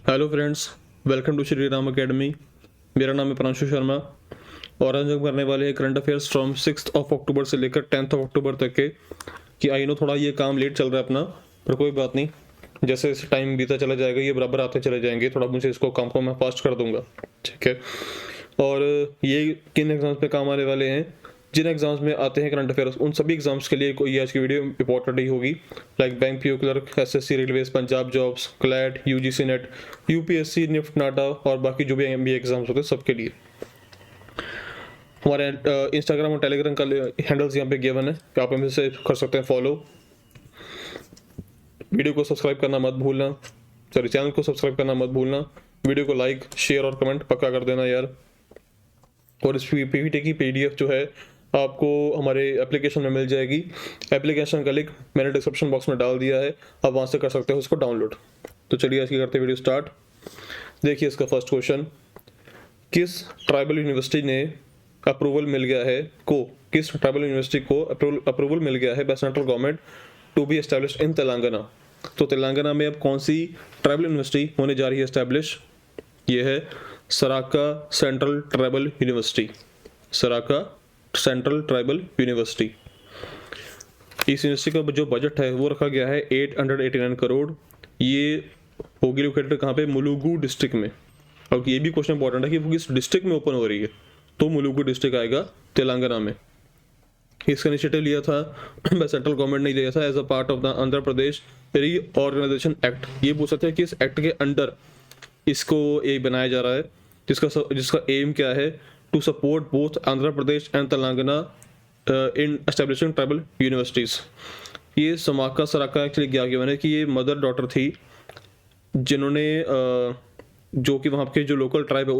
Hello friends, welcome to Shri Ram academy. मेरा नाम है प्रांशु शर्मा और आज हम करने वाले हैं करंट अफेयर्स फ्रॉम 6 अक्टूबर से लेकर 10 अक्टूबर तक के। कि आई नो थोड़ा ये काम लेट चल रहा है अपना, पर कोई बात नहीं, जैसे जैसे टाइम बीता चला जाएगा ये बराबर आते चले जाएंगे। थोड़ा मुझे इसको काम को मैं फास्ट कर दूंगा, ठीक है। और ये किन एग्जाम्स पे काम आने वाले हैं, जिन एग्जाम्स में आते हैं करंट अफेयर्स, उन सभी एग्जाम्स के लिए कोई आज की वीडियो इंपॉर्टेंट ही होगी। Like bank PO clerk, SSC, railways, Punjab jobs, CLAT, UGC NET, UPSC, NIFT, NATA और बाकी जो भी एमबीए एग्जाम्स होते हैं सबके लिए। हमारे इंस्टाग्राम और टेलीग्राम का हैंडल्स यहाँ पे गिवन है, आप हमें से कर सकते हैं फॉलो। वीडियो को सब्सक्राइब करना मत भूलना, सॉरी चैनल को सब्सक्राइब करना मत भूलना। वीडियो को लाइक, शेयर और कमेंट पक्का कर देना यार। और इस पीपीटी की पीडीएफ जो है आपको हमारे एप्लीकेशन में मिल जाएगी। एप्लीकेशन का लिंक मैंने डिस्क्रिप्शन बॉक्स में डाल दिया है, आप वहां से कर सकते हो उसको डाउनलोड। तो चलिए इसकी करते वीडियो स्टार्ट। देखिए इसका फर्स्ट क्वेश्चन, किस ट्राइबल यूनिवर्सिटी ने अप्रूवल मिल गया है किस ट्राइबल यूनिवर्सिटी को अप्रूवल मिल गया है by central government to be established in Telangana. तो तेलंगाना में अब कौन सी ट्राइबल यूनिवर्सिटी होने जा रही है एस्टैब्लिश? ये है Saraka central tribal university. Saraka central tribal university. इस यूनिवर्सिटी का जो बजट है वो रखा गया है 889 करोड़। ये होगी लोकेटेड कहाँ पे? मुलुगु डिस्ट्रिक्ट में। अब ये भी क्वेश्चन इंपॉर्टेंट है कि वो किस डिस्ट्रिक्ट में ओपन हो रही है, तो मुलुगु डिस्ट्रिक्ट आएगा तेलंगाना में। इसका इनिशिएटिव लिया था सेंट्रल गवर्नमेंट ने लिया था as a part of the Andhra Pradesh reorganisation act. ये पूछ सकते हैं कि इस एक्ट के अंडर इसको ये बनाया जा रहा है, जिसका एम क्या है? To support both Andhra Pradesh and Telangana in establishing tribal universities. ये समाका सराका एक्चुअली क्या गिवन है कि ये मदर डॉटर थी जिन्होंने जो कि वहाँ के जो लोकल ट्राइब है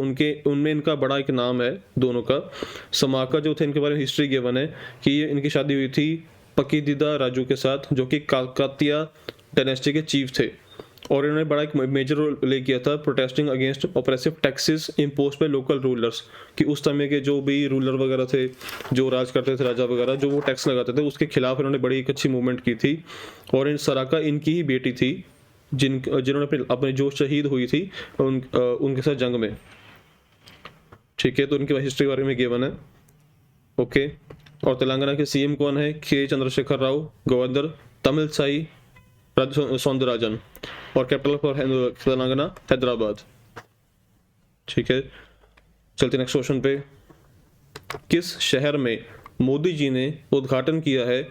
उनमें इनका बड़ा एक नाम है दोनों का। समाका जो थे इनके बारे में हिस्ट्री गिवन है कि ये इनकी शादी हुई थी पकीदिदा राजू के साथ, जो कि काकतिया डायनेस्टी के चीफ थे। और इन्होंने बड़ा एक मेजर रोल प्ले किया था protesting against oppressive taxes impose by local rulers. कि उस समय के जो भी रूलर वगैरह थे, जो राज करते थे, राजा वगैरह, जो वो टैक्स लगाते थे, उसके खिलाफ इन्होंने बड़ी एक अच्छी मूवमेंट की थी। और इन सराका इनकी ही बेटी थी जिन्होंने अपने जो शहीद हुई थी उनके साथ जंग में, ठीक है। तो उनकी हिस्ट्री बारे में गिवन है, ओके। और तेलंगाना के सीएम कौन है? के चंद्रशेखर राव। गवर्नर तमिलसाई सौंदरराजन। और कैपिटल फॉर तेलंगाना हैदराबाद, ठीक है। चलते नेक्स्ट क्वेश्चन पे। किस शहर में मोदी जी ने उद्घाटन किया है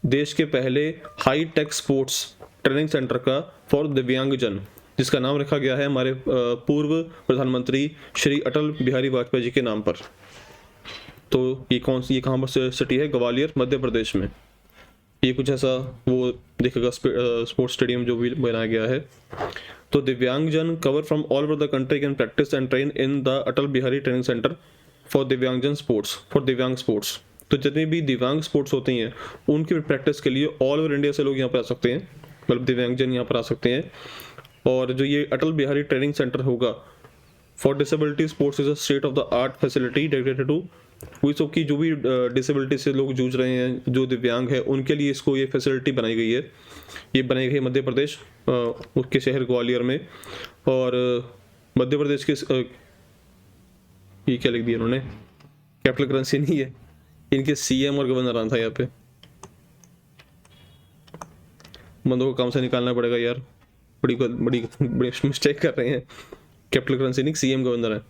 देश के पहले high tech sports training centre का फॉर दिव्यांगजन, जिसका नाम रखा गया है हमारे पूर्व प्रधानमंत्री श्री अटल बिहारी वाजपेयी जी के नाम पर? तो ये कहाँ पर सिटी है? ग्वालियर, मध्य प्रदेश में। ये कुछ ऐसा वो दिखेगा स्पोर्ट्स स्टेडियम जो भी बनाया गया है। तो दिव्यांगजन cover from all over the country can practice and train in the Atal Bihari training centre for दिव्यांगजन स्पोर्ट्स, फॉर दिव्यांग स्पोर्ट्स। तो जितनी भी दिव्यांग स्पोर्ट्स होती हैं उनकी प्रैक्टिस के लिए ऑल ओवर इंडिया से लोग यहाँ पर आ सकते हैं, मतलब दिव्यांगजन यहाँ पर आ सकते हैं। और जो ये अटल बिहारी ट्रेनिंग सेंटर होगा for disability sports is a state of the art facility dedicated to हुई सब की जो भी डिसेबिलिटी से लोग जूझ रहे हैं, जो दिव्यांग है, उनके लिए इसको ये फैसिलिटी बनाई गई है। ये बनाई गई है मध्य प्रदेश उसके शहर ग्वालियर में। और मध्य प्रदेश के ये क्या लिख दिया इन्होंने? कैपिटल करेंसी नहीं है, इनके सीएम और गवर्नर आना था यहाँ पे। बंदों को काम से निकालना पड़ेगा यार, बड़ी बड़ी बड़ी मिस्टेक कर रहे हैं। कैपिटल करेंसी नहीं, सीएम गवर्नर है।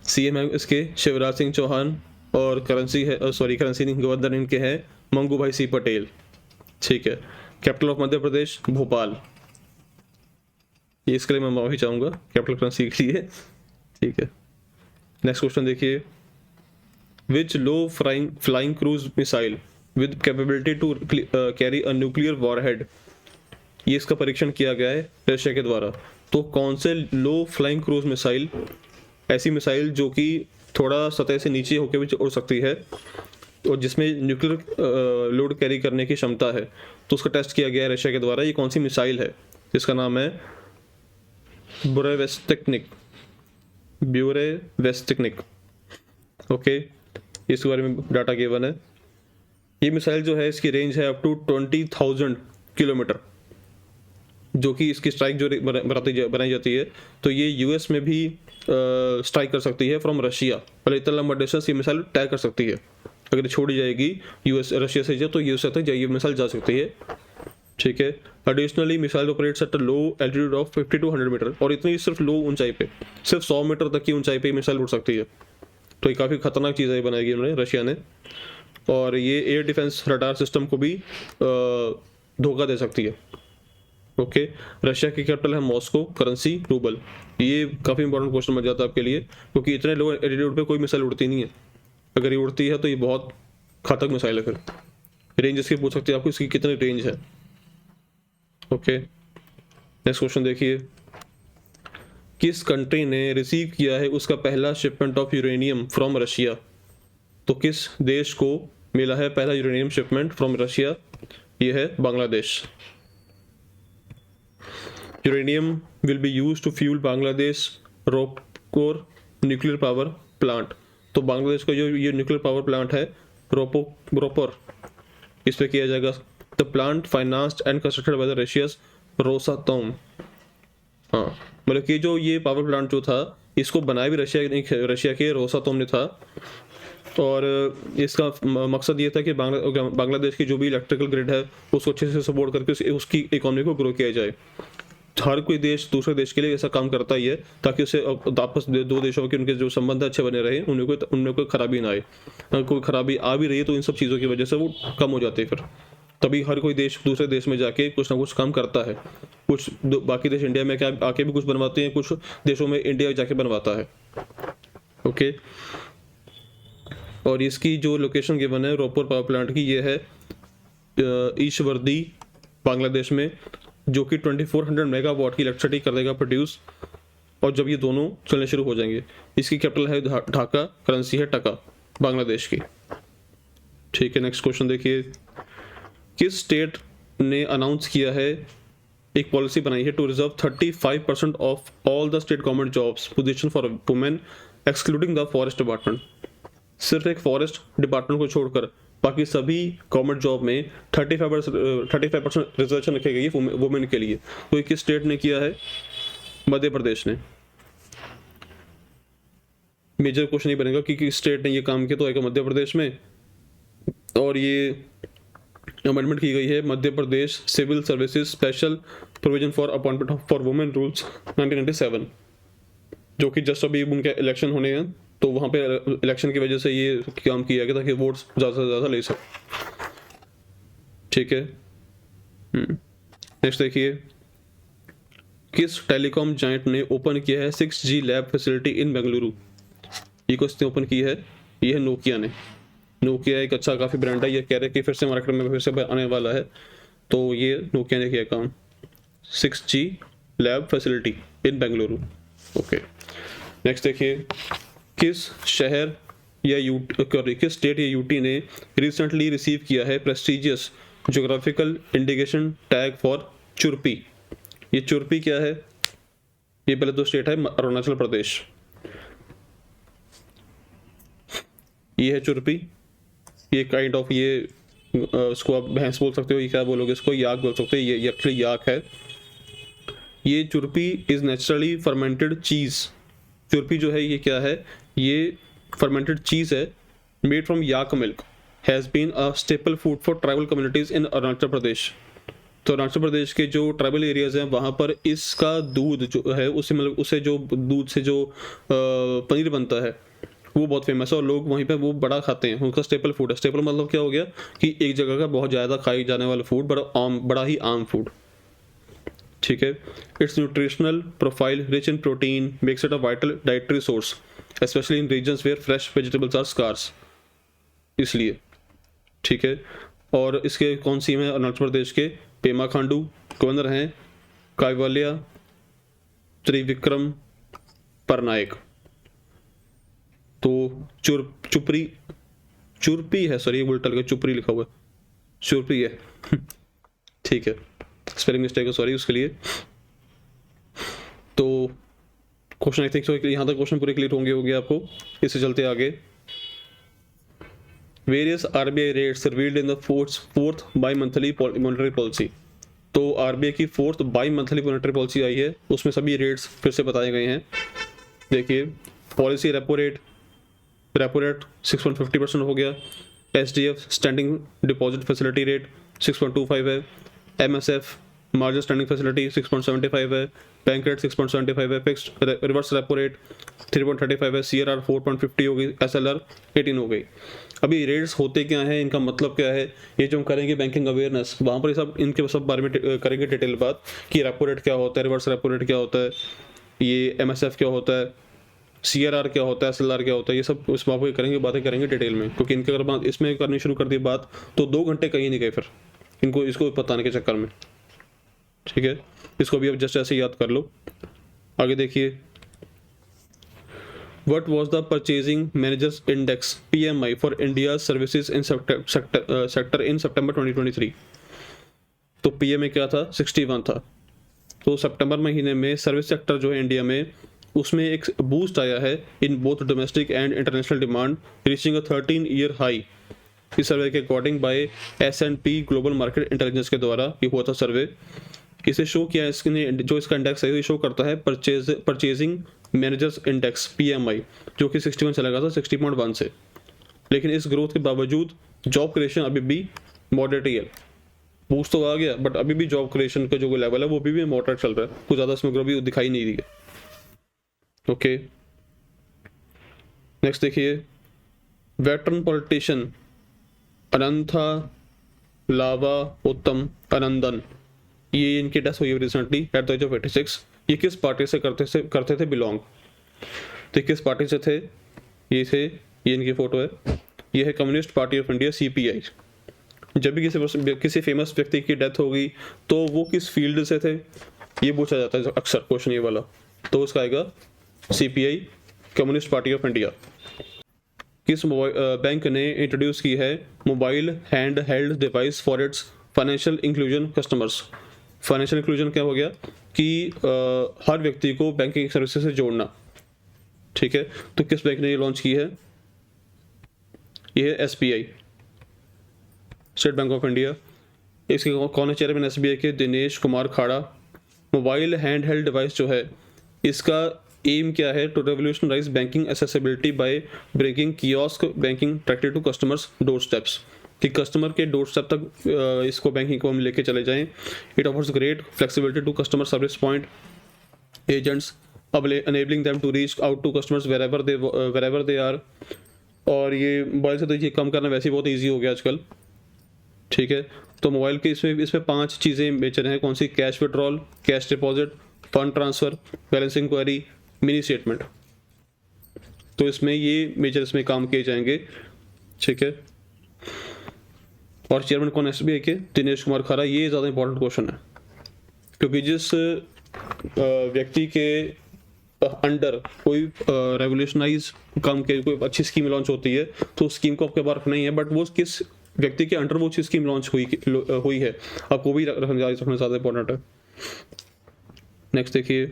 सीएम है इसके शिवराज सिंह चौहान और करेंसी है, सॉरी करेंसी नहीं, गवर्नर इनके हैं मंगू भाई सी पटेल, ठीक है। Capital of Madhya Pradesh Bhopal. ये इसके लिए मैं माफी चाहूंगा कैपिटल करेंसी के लिए, ठीक है। नेक्स्ट क्वेश्चन देखिए, which low flying cruise missile with capability to carry a nuclear warhead, ये इसका परीक्षण किया गया है रशिया के द्वारा। तो कौन से लो फ्लाइंग क्रूज मिसाइल, ऐसी मिसाइल जो कि थोड़ा सतह से नीचे होकर भी उड़ सकती है और जिसमें न्यूक्लियर लोड कैरी करने की क्षमता है, तो उसका टेस्ट किया गया है रशिया के द्वारा। ये कौन सी मिसाइल है? जिसका नाम है ब्यूरेवेस्टिकनिक, ओके। इसके बारे में डाटा गिवन है। ये मिसाइल जो है इसकी रेंज है अप टू 20,000 किलोमीटर, जो कि इसकी स्ट्राइक जो बनाई जाती है, तो ये यूएस में भी स्ट्राइक कर सकती है फ्रॉम रशिया। पहले इतना लंबा डिस्टेंस ये मिसाइल टैग कर सकती है। अगर छोड़ी जाएगी यूएस रशिया से तो यूएस तक ये मिसाइल जा सकती है। ठीक है। Additionally missile operates at a low altitude of 50 to 100 metre, और इतनी सिर्फ लो ऊंचाई पे, सिर्फ 100 मीटर तक की ऊंचाई पे मिसाइल उड़ सकती है। तो ये काफ़ी खतरनाक चीज़ है बनाएगी उन्होंने रशिया ने, और ये एयर डिफेंस रडार सिस्टम को भी धोखा दे सकती है। ओके। रशिया की कैपिटल है मॉस्को, करेंसी रूबल। ये काफ़ी इंपॉर्टेंट क्वेश्चन बन जाता है आपके लिए, क्योंकि इतने लो एल्टीट्यूड पे कोई मिसाइल उड़ती नहीं है। अगर ये उड़ती है तो ये बहुत घातक मिसाइल है। फिर रेंज इसकी पूछ सकते हैं आपको, इसकी कितनी रेंज है। ओके। नेक्स्ट क्वेश्चन देखिए, किस कंट्री ने रिसीव किया है उसका पहला shipment of uranium from Russia. तो किस देश को मिला है पहला यूरेनियम शिपमेंट फ्रॉम रशिया? ये है Bangladesh. Uranium will be used to fuel Bangladesh Rooppur nuclear power plant. तो बांग्लादेश का जो ये न्यूक्लियर पावर प्लांट है रोपोर, इस पे किया जाएगा। The plant financed and constructed by the रशिया's रोसातोम। हाँ, मतलब कि जो ये पावर प्लांट जो था, इसको बनाया भी रशिया के रोसातोम ने था, और इसका मकसद ये था कि बांग्लादेश की जो भी इलेक्ट्रिकल ग्रिड है उसको अच्छे से सपोर्ट करके उसकी इकोनॉमी को ग्रो किया जाए। हर कोई देश दूसरे देश के लिए ऐसा काम करता ही है, ताकि उससे आपस दो देशों के उनके जो संबंध अच्छे बने रहे, उनमें कोई खराबी ना आए। अगर कोई खराबी आ भी रही है तो इन सब चीज़ों की वजह से वो कम हो जाती है। फिर तभी हर कोई देश दूसरे देश में जाके कुछ ना कुछ काम करता है। कुछ बाकी देश इंडिया में क्या आके भी कुछ बनवाते हैं, कुछ देशों में इंडिया जाके बनवाता है। ओके। और इसकी जो लोकेशन गिवन है रोपोर पावर प्लांट की, ये है ईशवर्दी बांग्लादेश में, जो कि 2400 मेगावाट की इलेक्ट्रिसिटी कर देगा प्रोड्यूस, और जब ये दोनों चलने शुरू हो जाएंगे। इसकी कैपिटल है ढाका, करेंसी है टका बांग्लादेश की। ठीक है। नेक्स्ट क्वेश्चन देखिए, किस स्टेट ने अनाउंस किया है, एक पॉलिसी बनाई है to reserve 35% of all the state government jobs position for women excluding the forest department. सिर्फ एक फॉरेस्ट डिपार्टमेंट को छोड़कर बाकी सभी गवर्नमेंट जॉब में 35% रिजर्वेशन रखी गई है वुमेन के लिए। तो ये किस स्टेट ने किया है? मध्य प्रदेश ने। मेजर क्वेश्चन नहीं बनेगा कि किस स्टेट ने ये काम किया, तो आएगा मध्य प्रदेश में। और ये अमेंडमेंट की गई है Madhya Pradesh civil services special provision for appointment for women rules 1997, जो कि जस्ट अभी उनके इलेक्शन होने हैं, तो वहां पे इलेक्शन की वजह से ये काम किया गया ताकि वोट्स ज़्यादा से ज़्यादा ले सके। ठीक है। नेक्स्ट देखिए, किस टेलीकॉम जायंट ने ओपन किया है 6G lab facility in Bengaluru? ये किसने ओपन की है? ये है नोकिया ने। नोकिया एक अच्छा काफ़ी ब्रांड है, ये कह रहे कि फिर से मार्केट में फिर से आने वाला है, तो ये नोकिया ने किया काम। 6G lab facility in Bengaluru. Okay. Next देखिए, किस शहर या किस स्टेट या यूटी ने रिसेंटली रिसीव किया है prestigious geographical indication tag for churpi? ये चुरपी क्या है? ये पहले तो स्टेट है अरुणाचल प्रदेश, ये है चुरपी। ये काइंड ऑफ ये उसको आप भैंस बोल सकते हो, ये क्या बोलोगे इसको, याक बोल सकते हो। ये एक्चुअली याक है। ये चुरपी इज नेचुरली फर्मेंटेड चीज। चुरपी जो है ये क्या है? ये फर्मेंटेड चीज है made from yak milk, has been a staple food for tribal communities in Arunachal Pradesh. तो अरुणाचल प्रदेश के जो ट्राइबल एरियाज हैं वहाँ पर इसका दूध जो है उससे मतलब उसे जो दूध से जो पनीर बनता है वो बहुत फेमस है, और लोग वहीं पे वो बड़ा खाते हैं। उनका स्टेपल फूड है। स्टेपल मतलब क्या हो गया कि एक जगह का बहुत ज़्यादा खाई जाने वाला फूड, बड़ा ही आम फूड। ठीक है। Its nutritional profile rich in protein makes it a vital dietary source specially in regions where fresh vegetables are scarce, इसलिए। ठीक है। और इसके कौन सी में अरुणाचल प्रदेश के पेमा खांडू गवर्नर हैं काइवालिया त्रिविक्रम परनायक। तो चुरपी है, सॉरी उल्टा लगा, चुपरी लिखा हुआ है, चुरपी है। ठीक है, स्पेलिंग मिस्टेक है, सॉरी उसके लिए। तो क्वेश्चन आई थिंक सो यहाँ तक क्वेश्चन पूरे क्लियर हो गया आपको। इससे चलते आगे। Various RBI rates revealed in the fourth bi monthly monetary policy. तो आरबीआई की 4th bi monthly monetary policy आई है, उसमें सभी रेट्स फिर से बताए गए हैं। देखिए, पॉलिसी रेपो रेट 6.50% हो गया। SDF standing deposit facility rate 6.25 है। एमएसएफ मार्जिन स्टैंडिंग फैसिलिटी 6.75 है। बैंक रेट 6.75 है। फिक्स्ड रिवर्स रेपो रेट 3.35 है। सीआरआर 4.50 हो गई। एसएलआर 18 हो गई। अभी रेट्स होते क्या है, इनका मतलब क्या है, ये जो हम करेंगे बैंकिंग अवेयरनेस, वहाँ पर सब इनके सब बारे में करेंगे डिटेल बात कि रेपो रेट क्या होता है, रिवर्स रेपो रेट क्या होता है, ये एमएसएफ क्या होता है, सीआरआर क्या होता है, एसएलआर क्या होता है, ये सब इस बात करेंगे, बातें करेंगे डिटेल में, क्योंकि इनके अगर बात इसमें करनी शुरू कर दी बात तो 2 घंटे कहीं नहीं गए फिर इनको इसको बताने के चक्कर में। ठीक है, इसको भी अब जस्ट ऐसे याद कर लो। आगे देखिए, What was the Purchasing Managers Index (PMI) for India's services in sector in September 2023? तो PMI क्या था, 61 था। तो सितंबर महीने में सर्विस सेक्टर जो है इंडिया में, उसमें एक बूस्ट आया है in both domestic and international demand, reaching a 13-year high. इस सर्वे के according by S&P global market intelligence के द्वारा ये हुआ था सर्वे। इसे शो किया, इसने जो इसका इंडेक्स है ये शो करता है परचेजिंग मैनेजर्स इंडेक्स PMI, जो कि 61 चला गया था 60.1 से। लेकिन इस ग्रोथ के बावजूद जॉब क्रिएशन अभी भी मॉडरेट ही है। बूस्ट तो आ गया बट अभी भी जॉब क्रिएशन का जो लेवल है वो भी मॉडरेट चल रहा है, कुछ ज़्यादा इसमें ग्रोथ भी दिखाई नहीं दी है। ओके, नेक्स्ट देखिए, वेटरन पॉलिटिशियन अनंथा लावा उत्तम आनंदन, ये इनकी डेथ हुई है recently at the age of 86। ये किस पार्टी से करते थे बिलोंग, तो किस पार्टी से थे, ये इनकी फोटो है, ये है communist party of India CPI। जब भी किसी फेमस व्यक्ति की डेथ होगी तो वो किस फील्ड से थे ये पूछा जाता है अक्सर क्वेश्चन ये वाला, तो उसका आएगा CPI communist party of India. किस बैंक ने इंट्रोड्यूस की है mobile hand held device for its financial inclusion customers. Financial inclusion क्या हो गया कि हर व्यक्ति को बैंकिंग सर्विसेज से जोड़ना। ठीक है, तो किस बैंक ने ये लॉन्च की है, ये है SBI, state bank of India. इसके कौन है चेयरमैन SBI के, दिनेश कुमार खाड़ा। मोबाइल हैंड हेल्ड डिवाइस जो है, इसका एम क्या है, to revolutionise banking accessibility by bringing kiosk banking directly to customers door steps, कि कस्टमर के डोर स्टेप तक इसको बैंकिंग को हम लेके चले जाएं। It offers great flexibility to customer service point agents enabling them to reach out to customers wherever they are। और ये मोबाइल से तो ये कम करना वैसे ही बहुत ईजी हो गया आजकल। ठीक है, तो मोबाइल के इसमें 5 चीज़ें मेजर हैं, कौन सी, cash withdrawal, cash deposit, fund transfer, balance enquiry, mini statement. तो इसमें ये मेजर इसमें काम किए जाएंगे। ठीक है, और चेयरमैन कौन SBI के, दिनेश कुमार खारा। ये ज़्यादा इंपॉर्टेंट क्वेश्चन है, क्योंकि जिस व्यक्ति के अंडर कोई रेवोल्यूशनाइज काम के कोई अच्छी स्कीम लॉन्च होती है तो उस स्कीम को आपके पास रखना ही है, बट वो किस व्यक्ति के अंडर वो अच्छी स्कीम लॉन्च हुई है आपको भी रखना ज़्यादा इंपॉर्टेंट है। नेक्स्ट देखिए,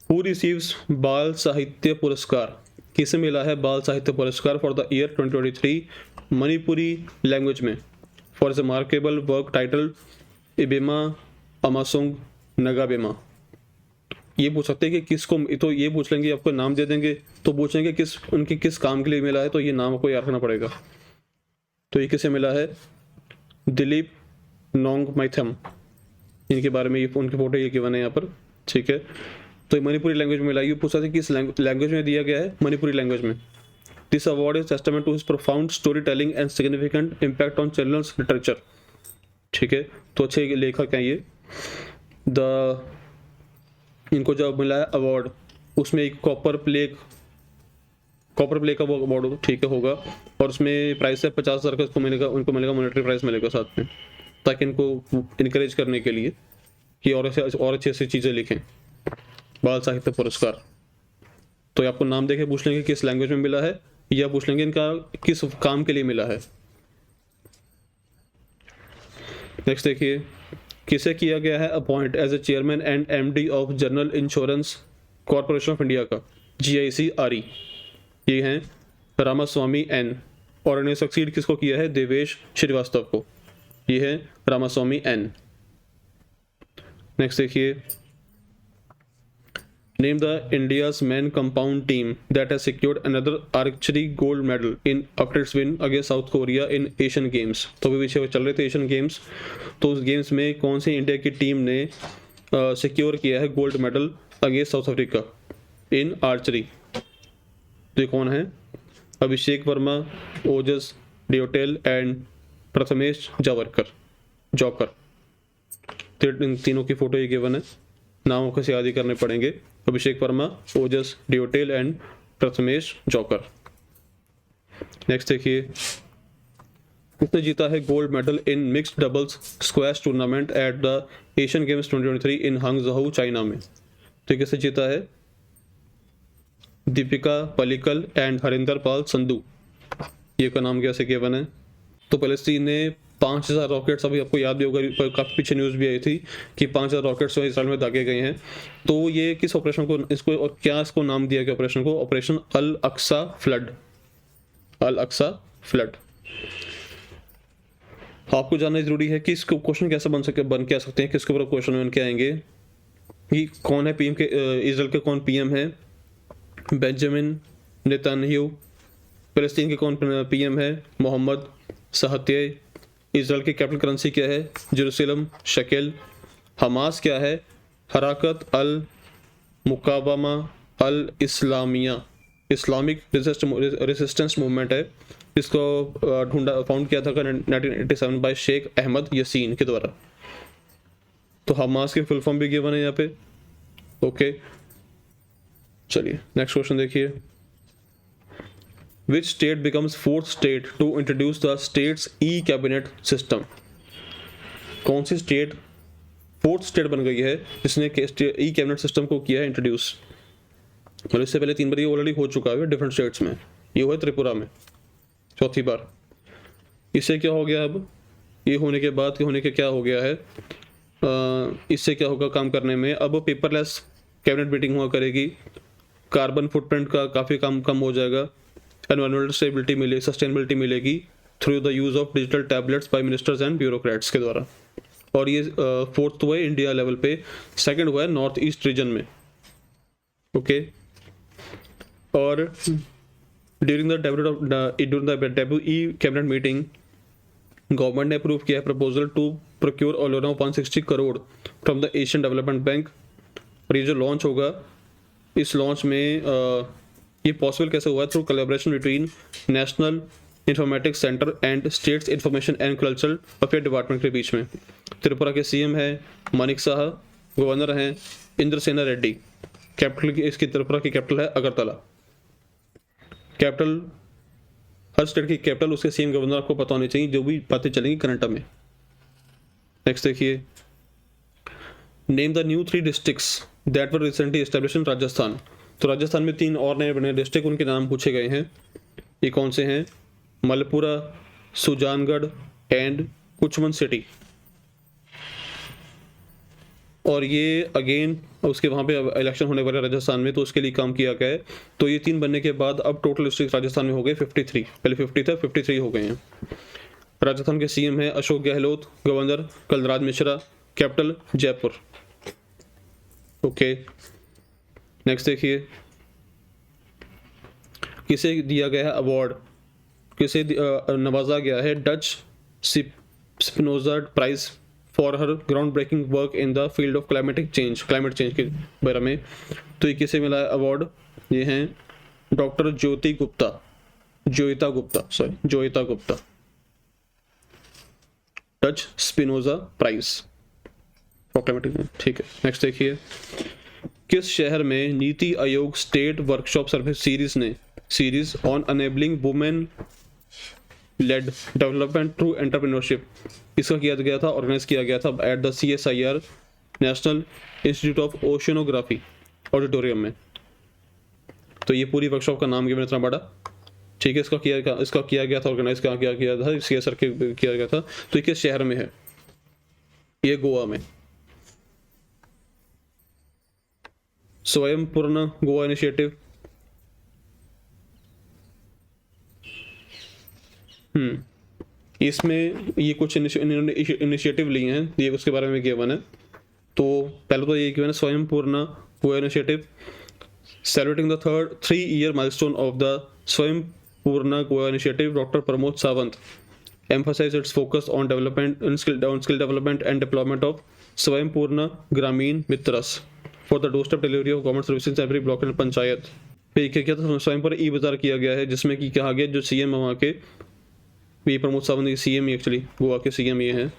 हु रिसीव्स बाल साहित्य पुरस्कार, किसे मिला है बाल साहित्य पुरस्कार for the year 2023 Manipuri language में, फॉर रिमार्केबल वर्क टाइटल इबेमा अमासुंग नगाबेमा। ये पूछ सकते हैं कि किसको, तो ये पूछ लेंगे, आपको नाम दे देंगे तो पूछेंगे किस काम के लिए मिला है, तो ये नाम आपको याद रखना पड़ेगा। तो ये किसे मिला है, दिलीप नोंगमाइथम, इनके बारे में ये उनके फोटो ये गिवन है यहाँ पर। ठीक है, तो मणिपुरी लैंग्वेज में मिला, ये पूछा था किस लैंग्वेज में दिया गया है, मणिपुरी लैंग्वेज में। This award is testament to his profound story telling and significant impact on children's literature. ठीक है, तो अच्छे लेखक हैं ये। इनको जो मिला है अवार्ड, उसमें एक कॉपर प्ले का वो अवार्ड ठीक है होगा, और उसमें प्राइस है 50,000 का, उनको मिलेगा मॉनेटरी प्राइस मिलेगा साथ में, ताकि इनको इनकरेज करने के लिए कि और अच्छी चीज़ें लिखें। बाल साहित्य पुरस्कार, तो आपको नाम देके पूछ लेंगे किस लैंग्वेज में मिला है, या पूछ लेंगे इनका किस काम के लिए मिला है। नेक्स्ट देखिए, किसे किया गया है appoint as a chairman and MD of general insurance corporation of India का, GIC-RE। ये हैं रामास्वामी N, और इन्हें सक्सीड किसको किया है, देवेश श्रीवास्तव को। ये है रामास्वामी N। नेक्स्ट देखिए, name the India's man compound team that has secured another archery gold medal in after it's win against south Korea in Asian games. तो अभी पीछे चल रहे थे एशियन गेम्स, तो उस गेम्स में कौन सी इंडिया की टीम ने सिक्योर किया है gold medal against south Africa in archery? तो ये कौन है? अभिषेक वर्मा, ओजस डियोटेल एंड प्रथमेश जॉकर। इन तीनों की फोटो ये गिवन है, नामों को याद ही करने पड़ेंगे। अभिषेक वर्मा, ओजस डियोटेल एंड प्रथमेश जॉकर। नेक्स्ट देखिए, किसने जीता है gold medal in mixed doubles squash tournament at the Asian games 2023 in Hangzhou China में? तो किसने जीता है? दीपिका पल्लिकल एंड हरिंदर पाल संधू, ये का नाम कैसे गिवन है। तो पैलेस्टीन ने 5000 रॉकेट्स, अभी आपको याद भी होगा, काफी पीछे न्यूज़ भी आई थी कि 5000 रॉकेट्स इसराइल में दागे गए हैं। तो ये किस ऑपरेशन को, इसको और क्या इसको नाम दिया गया ऑपरेशन को? ऑपरेशन अल अक्सा फ्लड। अल अक्सा फ्लड। आपको जानना जरूरी है कि इसको क्वेश्चन कैसे बन के आ सकते हैं, किसके ऊपर क्वेश्चन बन के आएंगे। कि कौन है पीएम के, इजराइल के कौन पीएम है? Benjamin Netanyahu. फिलिस्तीन के कौन पीएम है? मोहम्मद सहत्य। इजराइल की कैपिटल करेंसी क्या है? जेरूसलम शकेल। हमास क्या है? हरकत अल मुकावमा अल इस्लामिया, इस्लामिक रेजिस्टेंस मूवमेंट है। इसको फाउंड किया था 1987 बाय शेख अहमद यसीन के द्वारा। तो हमास की फुल फॉर्म भी गिवन है यहाँ पे। ओके, चलिए नेक्स्ट क्वेश्चन देखिए। Which state becomes fourth state to introduce the state's e-cabinet system? कौन सी स्टेट फोर्थ स्टेट बन गई है जिसने ई कैबिनेट सिस्टम को किया है इंट्रोड्यूस? और इससे पहले 3 बार ये ऑलरेडी हो चुका है डिफरेंट स्टेट्स में। ये हुआ त्रिपुरा में चौथी बार। इससे क्या हो गया? अब ये होने के बाद होने के क्या हो गया है, इससे क्या होगा काम करने में? अब पेपरलेस कैबिनेट मीटिंग हुआ करेगी, कार्बन फुटप्रिंट का काफ़ी कम हो जाएगा, एनवायरमेंटल सस्टेनेबिलिटी मिलेगी through the use of digital tablets by ministers and bureaucrats के द्वारा। और ये फोर्थ हुआ है इंडिया लेवल पे, सेकंड हुआ है नॉर्थ ईस्ट रीजन में। ओके, और during the WE cabinet meeting government ने अप्रूव किया है proposal to procure all around 160 crore from the Asian development bank. और ये जो लॉन्च होगा, इस लॉन्च में ये पॉसिबल कैसे हुआ? Through collaboration between national informatics centre and states information and cultural affair department के बीच में। त्रिपुरा के सीएम है मानिक शाह, गवर्नर हैं इंद्रसेना रेड्डी, कैपिटल इसकी त्रिपुरा की कैपिटल है अगरतला। कैपिटल, हर स्टेट की कैपिटल, उसके सीएम गवर्नर आपको पता होनी चाहिए, जो भी बातें चलेंगी करंट में। नेक्स्ट देखिए, name the new 3 districts that were recently established in Rajasthan. तो राजस्थान में 3 और नए बने डिस्ट्रिक्ट, उनके नाम पूछे गए हैं। ये कौन से हैं? Malpura, Sujangarh and Kuchaman city. और ये अगेन उसके वहाँ पे इलेक्शन होने वाले राजस्थान में, तो उसके लिए काम किया गया है। तो ये 3 बनने के बाद अब टोटल डिस्ट्रिक्ट राजस्थान में हो गए 53। पहले 50 था, 53 हो गए हैं। राजस्थान के सीएम है Ashok Gehlot, governor Kalraj Mishra, capital Jaipur. Okay, next देखिए, किसे दिया गया है अवार्ड, किसे नवाजा गया है Dutch Spinoza prize for her ground breaking work in the field of climate change के बारे में। तो ये किसे मिला है अवार्ड? ये हैं doctor Joyita Gupta, Dutch Spinoza prize for climate. ठीक है, नेक्स्ट देखिए, किस शहर में NITI Aayog state workshop service series on enabling women led development through entrepreneurship, इसका किया गया था, ऑर्गेनाइज किया गया था at the CSIR national institute of oceanography auditorium में। तो ये पूरी वर्कशॉप का नाम गिवन इतना बड़ा, ठीक है। इसका किया गया था, ऑर्गेनाइज किया गया था, CSR के किया गया था। तो ये किस शहर में है? ये गोवा में, स्वयंपूर्ण गोवा इनिशिएटिव। इसमें ये कुछ इनिशिएटिव लिए हैं, ये उसके बारे में गिवन है। तो पहले तो ये कि मैंने स्वयं पूर्ण Goa initiative celebrating the third 3-year milestone of the Swayam Purna Goa initiative, Dr. Pramod Sawant emphasized its focus on skill development and deployment of Swayam Purna Gramin Mitras for the doorstep delivery of government services in every block and panchayat. फिर क्या किया था, स्वयं पर ई बाजार किया गया है, जिसमें कि कहा गया जो सीएम वहाँ के, ये प्रमोद सावंत सीएम एक्चुअली गोवा के सीएम ये हैं,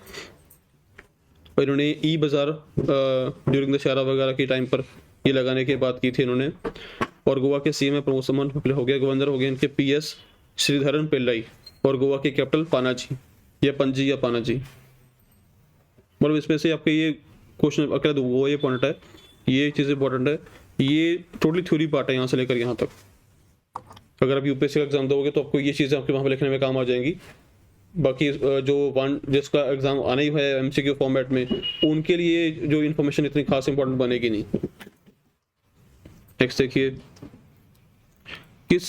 और इन्होंने ई बाजार ड्यूरिंग दशहरा वगैरह के टाइम पर ये लगाने की बात की थी इन्होंने। और गोवा के सीएम प्रमोद सावंत हो गया, गवर्नर हो गए इनके पीएस श्रीधरन पिल्लाई, और गोवा के कैपिटल पानाजी या पणजी या पानाजी। मतलब इसमें से आपके ये क्वेश्चन अकेला वो ये पॉइंट है, ये चीज़ इंपॉर्टेंट है, ये टोटली थ्योरी पार्ट है यहाँ से लेकर यहाँ तक। अगर आप यूपीएससी का एग्जाम दोगे तो आपको ये चीज़ें आपके वहाँ पर लिखने में काम आ जाएंगी। बाकी जो जिसका एग्जाम आना ही है एमसीक्यू फॉर्मेट में, उनके लिए जो इन्फॉर्मेशन इतनी खास इंपॉर्टेंट बनेगी नहीं। नेक्स्ट देखिए, किस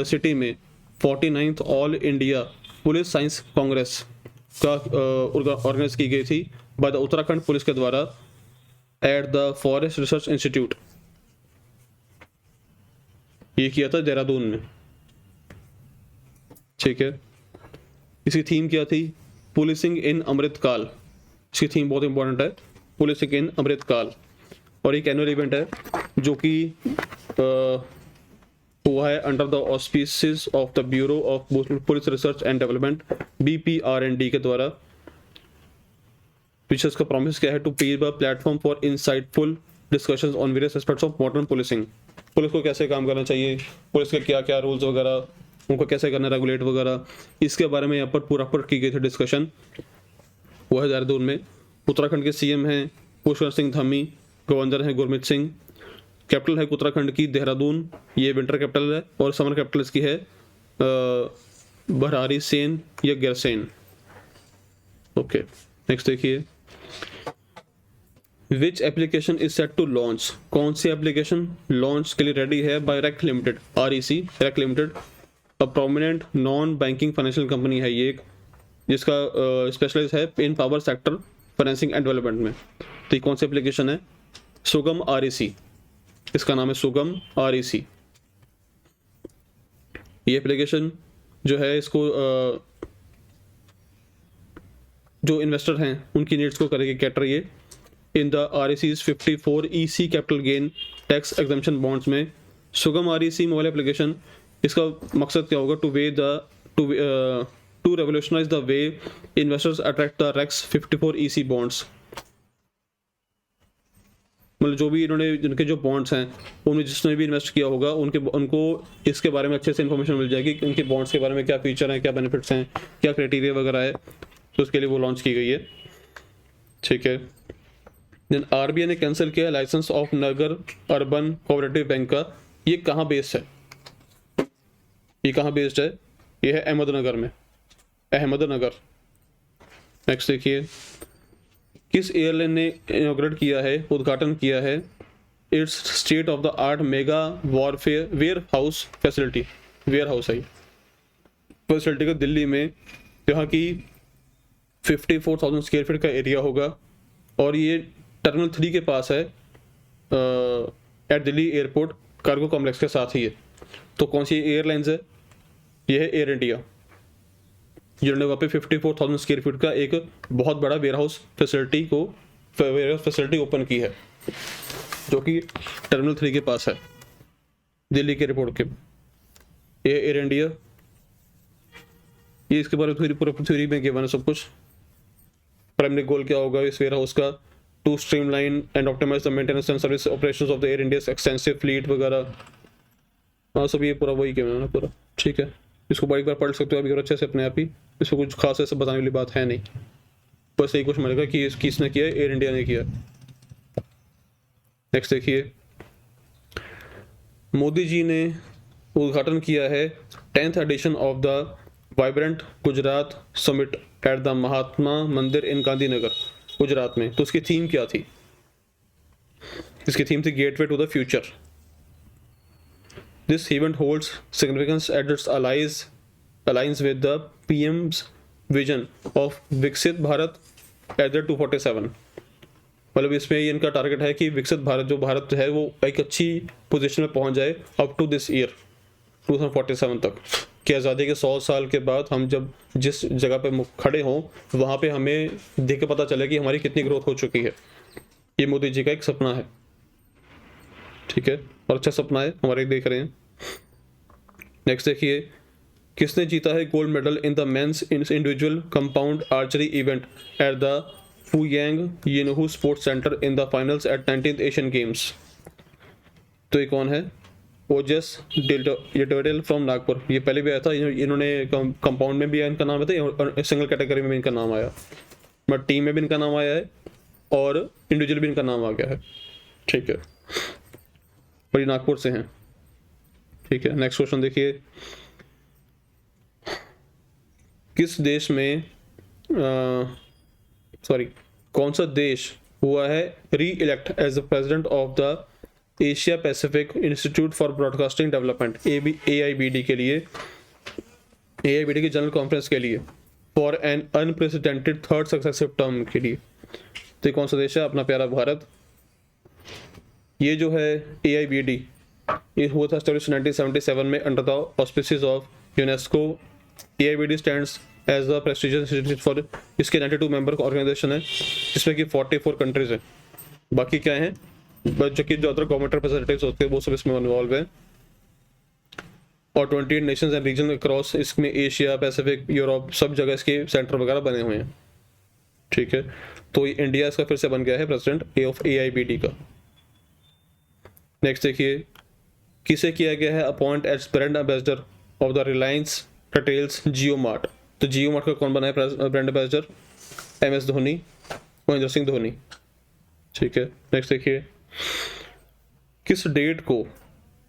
सिटी में 49th all India police science Congress का ऑर्गेनाइज की गई थी बाय द उत्तराखंड पुलिस के द्वारा at the forest research institute? ये किया था देहरादून में, ठीक है। इसकी थीम क्या थी? पुलिसिंग इन अमृतकाल। इसकी थीम बहुत इंपॉर्टेंट है, पुलिसिंग इन अमृतकाल। और एक एनुअल इवेंट है जो कि हुआ है under the auspices of the bureau of police research and development BPRND के द्वारा। पीछे इसका प्रॉमिस क्या है? To be the platform for insightful discussions on various aspects of modern policing. Police को कैसे काम करना चाहिए, पुलिस के क्या क्या रूल्स वगैरह, उनको कैसे करना रेगुलेट वगैरह, इसके बारे में यहाँ पर पूरा की गई थी डिस्कशन। वो है देहरादून में। उत्तराखंड के सीएम हैं पुष्कर सिंह धामी, गवर्नर हैं गुरमीत सिंह, कैपिटल है उत्तराखंड की देहरादून, ये विंटर कैपिटल है, और समर कैपिटल इसकी है भरारी सेन या गैरसेन। ओके, नेक्स्ट देखिए, which application is set to launch? कौन सी एप्लीकेशन लॉन्च के लिए रेडी है by REC limited, REC REC limited, a prominent non banking financial company है ये एक, जिसका स्पेशलाइज है in power sector financing and development में। तो ये कौन सी एप्लीकेशन है? सुगम REC, इसका नाम है सुगम REC। ये एप्लीकेशन जो है इसको जो इन्वेस्टर हैं उनकी नीड्स को करेगी कैटर ये in the REC's 54 EC capital gain tax exemption bonds में। सुगम REC मोबाइल एप्लीकेशन, इसका मकसद क्या होगा? To revolutionise the way investors attract the REC's 54 EC bonds. मतलब जो भी इन्होंने जिनके जो बॉन्ड्स हैं उन्होंने जिसने भी इन्वेस्ट किया होगा उनको इसके बारे में अच्छे से इन्फॉर्मेशन मिल जाएगी कि उनके बॉन्ड्स के बारे में क्या फीचर हैं, क्या बेनिफिट्स हैं, क्या क्राइटेरिया वगैरह है। तो उसके लिए वो लॉन्च की गई है, ठीक है। देन RBI ने कैंसिल किया licence of Nagar urban cooperative bank का। ये कहाँ बेस्ड है? ये कहाँ बेस्ड है? ये है अहमदनगर में, अहमदनगर। नेक्स्ट देखिए, किस एयरलाइन ने इनॉग्रेट किया है, उद्घाटन किया है its state of the art mega warfare warehouse facility? Warehouse है फैसिलिटी का दिल्ली में, जहाँ की 54,000 स्क्वायर फीट का एरिया होगा, और ये टर्मिनल 3 के पास है at Delhi airport cargo complex के साथ ही है। तो कौन सी एयरलाइंस है? ये है एयर इंडिया, जिन्होंने वहाँ पे 54,000 स्क्वायर फीट का एक बहुत बड़ा वेयर हाउस फैसिलिटी ओपन की है, जो कि टर्मिनल 3 के पास है दिल्ली के एयरपोर्ट के। ये एयर इंडिया, ये इसके बारे में पूरा थ्योरी में गिवन है सब कुछ। प्राइमरी गोल क्या होगा इस वेयर हाउस का? To streamline and optimise the maintenance and service operations of the Air India's extensive fleet वगैरह। हाँ, सब ये पूरा वही किया पूरा, ठीक है। इसको बड़ी बार पढ़ सकते हो अभी और अच्छे से अपने आप ही, इसको कुछ खास ऐसे बताने वाली बात है नहीं, बस यही कुछ मिलेगा कि किसने किया, एयर इंडिया ने किया। नेक्स्ट देखिए, मोदी जी ने उद्घाटन किया है 10th edition of the vibrant Gujarat summit at the Mahatma Mandir in Gandhinagar, Gujarat में। तो उसकी थीम क्या थी? इसकी थीम थी gateway to the future. This event holds significance as it aligns with the PM's vision of Viksit Bharat at the 247. मतलब इसमें ये इनका टारगेट है कि विकसित भारत जो भारत है वो एक अच्छी पोजीशन में पहुंच जाए अप टू दिस ईयर 2047 तक, कि आज़ादी के 100 साल के बाद हम जब जिस जगह पे खड़े हों वहाँ पे हमें देख के पता चले कि हमारी कितनी ग्रोथ हो चुकी है। ये मोदी जी का एक सपना है, ठीक है, और अच्छा सपना है, हमारे देख रहे हैं। नेक्स्ट देखिए, किसने जीता है gold medal in the men's individual compound archery event at the Fuyang Yinhu sports centre in the finals at 19th Asian games. तो ये कौन है? ओजस डेल्टोडेल फ्रॉम नागपुर। ये पहले भी आया था, इन्होंने कंपाउंड में भी इनका नाम आया था और सिंगल कैटेगरी में भी इनका नाम आया, बट टीम में भी इनका नाम आया है और इंडिविजुअल भी इनका नाम आ गया है, ठीक है, और ये नागपुर से हैं, ठीक है। नेक्स्ट क्वेश्चन देखिए, किस देश में कौन सा देश हुआ है reelect as the president of the Asia Pacific Institute for Broadcasting Development AIBD के लिए, AIBD की जनरल कॉन्फ्रेंस के लिए for an unprecedented third successive term के लिए। तो ये कौन सा देश है? अपना प्यारा भारत। ये जो है AIBD ये हुआ था एस्टैब्लिश 1977 में under the auspices of UNESCO. AIBD stands as the prestigious institute for, इसके 92 मेंबर ऑर्गेनाइजेशन है जिसमें कि 44 कंट्रीज हैं। बाकी क्या है, जो कि जो अदर गवर्नमेंट रिप्रेजेंटेटिव्स होते हैं वो सब इसमें इन्वॉल्व हैं, और 28 नेशंस एंड रीजन अक्रॉस इसमें एशिया पैसिफिक यूरोप सब जगह इसके सेंटर वगैरह बने हुए हैं, ठीक है। तो इंडिया इसका फिर से बन गया है प्रेसिडेंट ऑफ AIBD का। नेक्स्ट देखिए, किसे किया गया है appoint as brand ambassador of the Reliance Retails Jio Mart. तो जियो मार्ट का कौन बना है brand ambassador? MS Dhoni, Mahendra Singh Dhoni, ठीक है। नेक्स्ट देखिए, किस डेट को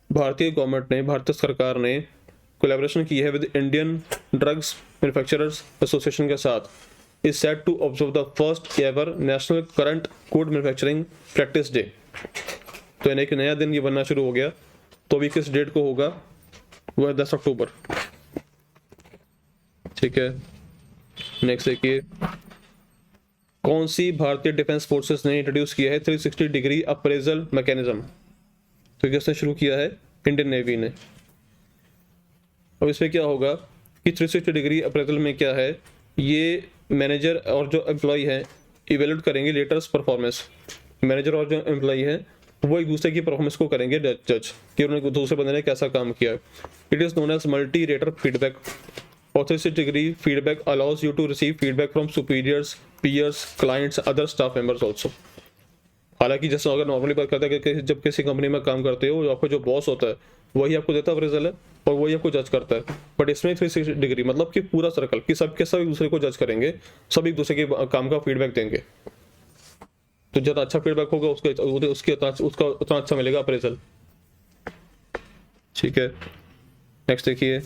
भारतीय गवर्नमेंट ने, भारतीय सरकार ने कोलैबोरेशन की है with Indian Drugs Manufacturers Association के साथ, is set to observe the first ever national current good manufacturing practice day. तो यानी कि नया दिन ये बनना शुरू हो गया, तो अभी किस डेट को होगा? वह 10 अक्टूबर, ठीक है। नेक्स्ट देखिए, कौन सी भारतीय डिफेंस फोर्सेस ने इंट्रोड्यूस किया है 360 डिग्री अप्रेजल मैकेनिज्म? तो किसने शुरू किया है? इंडियन नेवी ने। अब इसमें क्या होगा कि 360 डिग्री अप्रेजल में क्या है, ये मैनेजर और जो एम्प्लॉय है इवेल्यूएट करेंगे लेटर्स परफॉर्मेंस। मैनेजर और जो एम्प्लॉय है वो एक दूसरे की परफॉर्मेंस को करेंगे जज कि उन्होंने दूसरे बंदे ने कैसा काम किया। It is known as multi rater feedback. और 360 degree feedback allows you to receive feedback from superiors, peers, clients, other staff members also. हालांकि जैसे अगर नॉर्मली बात करते हैं कि जब किसी कंपनी में काम करते हो, आपका जो बॉस होता है वही आपको देता है अप्रेजल है और वही आपको जज करता है। बट इसमें 360 डिग्री मतलब कि पूरा सर्कल कि सब के सब एक दूसरे को जज करेंगे, सब एक दूसरे के काम का फीडबैक देंगे। तो जितना अच्छा फीडबैक होगा उसके उसका उतना अच्छा मिलेगा अप्रेजल, ठीक है। नेक्स्ट देखिए,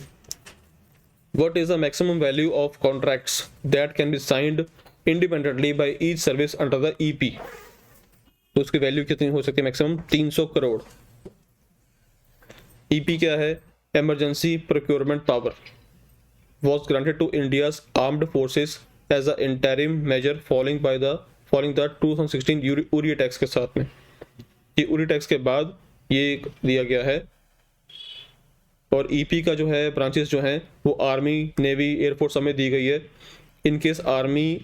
what is the maximum value of contracts that can be signed independently by each service under the EP। तो उसकी वैल्यू कितनी हो सकती है? मैक्सिमम 300 करोड़। EP क्या है? Emergency procurement power was granted to India's armed forces as an interim measure following the 2016 Uri tax के साथ में। ये उरी टैक्स के बाद ये दिया गया है। और EP का जो है ब्रांचेस जो हैं वो आर्मी, नेवी, एयरफोर्स सब में दी गई है। इनकेस आर्मी,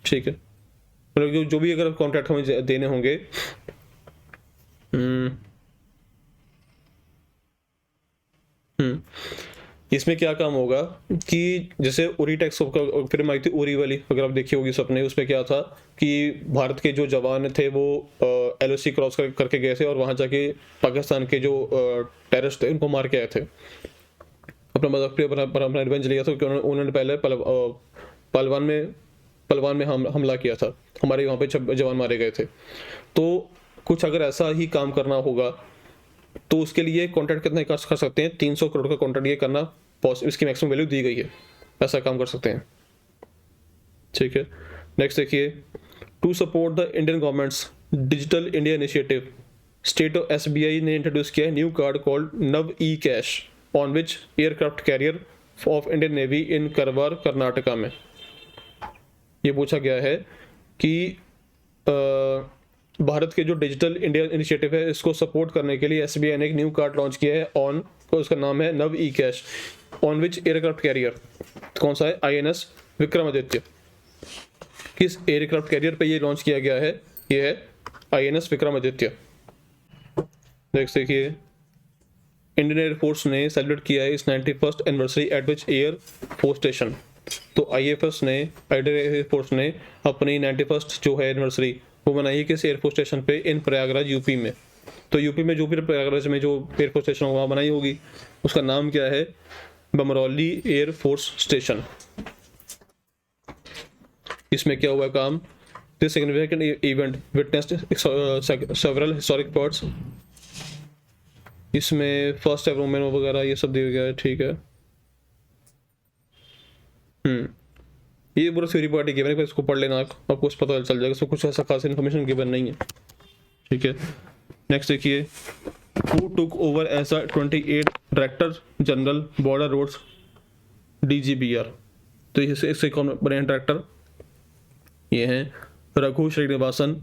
ठीक है, मतलब जो भी अगर कॉन्ट्रैक्ट हमें देने होंगे, इसमें क्या काम होगा कि जैसे उरी टैक्स फिल्म आई थी उरी वाली, अगर आप देखी होगी सबने, उसमें क्या था कि भारत के जो जवान थे वो LOC क्रॉस करके गए थे और वहां जाके पाकिस्तान के जो टेररिस्ट थे उनको मार के आए थे, अपना मजाक अपना रिवेंज लिया था, क्योंकि उन्होंने पहले पलवान में हमला किया था, हमारे वहाँ पे जवान मारे गए थे। तो कुछ अगर ऐसा ही काम करना होगा तो उसके लिए कॉन्ट्रैक्ट कितने कर सकते हैं? 300 करोड़ का कॉन्ट्रैक्ट ये करना, इसकी मैक्सिमम वैल्यू दी गई है, ऐसा काम कर सकते हैं, ठीक है। नेक्स्ट देखिए, to support the Indian government's digital India initiative, state of SBI ने इंट्रोड्यूस किया है new card called Nav e cash on which aircraft carrier of Indian navy in Karwar Karnataka में। ये पूछा गया है कि भारत के जो डिजिटल इंडिया इनिशिएटिव है इसको सपोर्ट करने के लिए एसबीआई ने एक न्यू कार्ड लॉन्च किया है ऑन, उसका नाम है Nav e cash, on which aircraft carrier, कौन सा है, आईएनएस विक्रमादित्य। किस एयरक्राफ्ट कैरियर पे ये लॉन्च किया गया है, ये है आईएनएस विक्रमादित्य। नेक्स्ट देखिए, इंडियन एयरफोर्स ने सेलिब्रेट किया है इस 91st एनिवर्सरी एट विच एयर फोर्स स्टेशन। तो आईएफएस ने, इंडियन एयरफोर्स ने अपनी 91st जो है एनिवर्सरी वो बनाई है किस एयरफोर्स स्टेशन पे, इन प्रयागराज यूपी में। तो यूपी में जो भी प्रयागराज में जो एयरफोर्स स्टेशन वहाँ बनाई होगी उसका नाम क्या है, बमरौली एयरफोर्स स्टेशन। इसमें क्या हुआ काम, this significant event witnessed several historic firsts, इसमें फर्स्ट एवर वुमेन वगैरह ये सब दिया गया है, ठीक है। ये पूरा थ्योरी पार्टी गिवन है, इसको पढ़ लेना आपको कुछ पता चल जाएगा, इसमें कुछ ऐसा खास इन्फॉर्मेशन गिवन नहीं है, ठीक है। नेक्स्ट देखिए, who took over as a 28 director general border roads DGBR। तो इससे कौन बने हैं डायरेक्टर, ये हैं रघु श्रीनिवासन,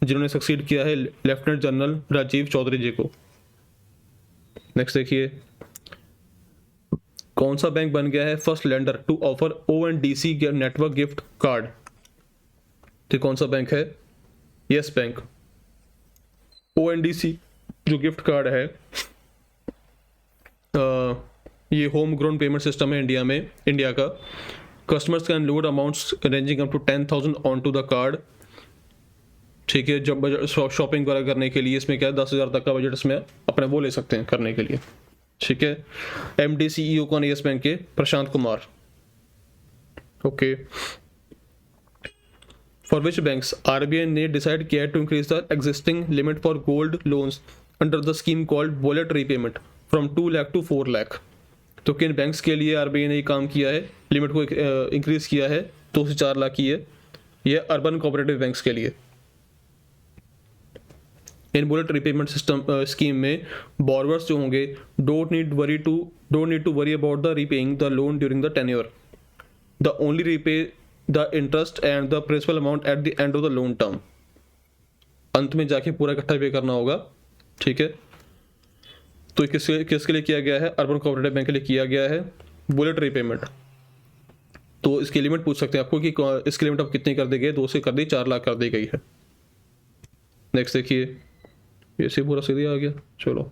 जिन्होंने सक्सीड किया है लेफ्टिनेंट जनरल राजीव चौधरी जी को। नेक्स्ट देखिए, कौन सा बैंक बन गया है first lender to offer ONDC network gift card. तो कौन सा बैंक है, यस बैंक। ONDC जो गिफ्ट कार्ड है ये होम ग्रोन पेमेंट सिस्टम है इंडिया में, इंडिया का। Customers can load amounts ranging up to 10,000 on to the card, ठीक है। जब बजट शॉपिंग वगैरह करने के लिए इसमें क्या है 10,000 तक का बजट इसमें अपने वो ले सकते हैं करने के लिए, ठीक है। MD CEO कौन है यस बैंक के, Prashant Kumar, okay. For which banks RBI ने डिसाइड किया to increase the existing limit for gold loans under the scheme called bullet repayment from 2 lakh to 4 lakh. तो किन बैंक्स के लिए RBI ने ये काम किया है, लिमिट को इंक्रीज किया है 2 से 4 लाख की है, ये अर्बन कोऑपरेटिव बैंक्स के लिए। इन बुलेट रीपेमेंट सिस्टम स्कीम में बोरोवर्स जो होंगे don't need to worry about the repaying the loan during the tenure, the only repay the interest and the principal amount at the end of the loan term. अंत में जाके पूरा इकट्ठा पे करना होगा, ठीक है। तो किसके लिए किया गया है, अर्बन कोऑपरेटिव बैंक के लिए किया गया है बुलेट रीपेमेंट। तो इसकी लिमिट पूछ सकते हैं आपको कि इसकी लिमिट अब कितनी कर दी गई, 2 से कर दी 4 लाख कर दी गई है। नेक्स्ट देखिए, ये पूरा सीधे आ गया, चलो।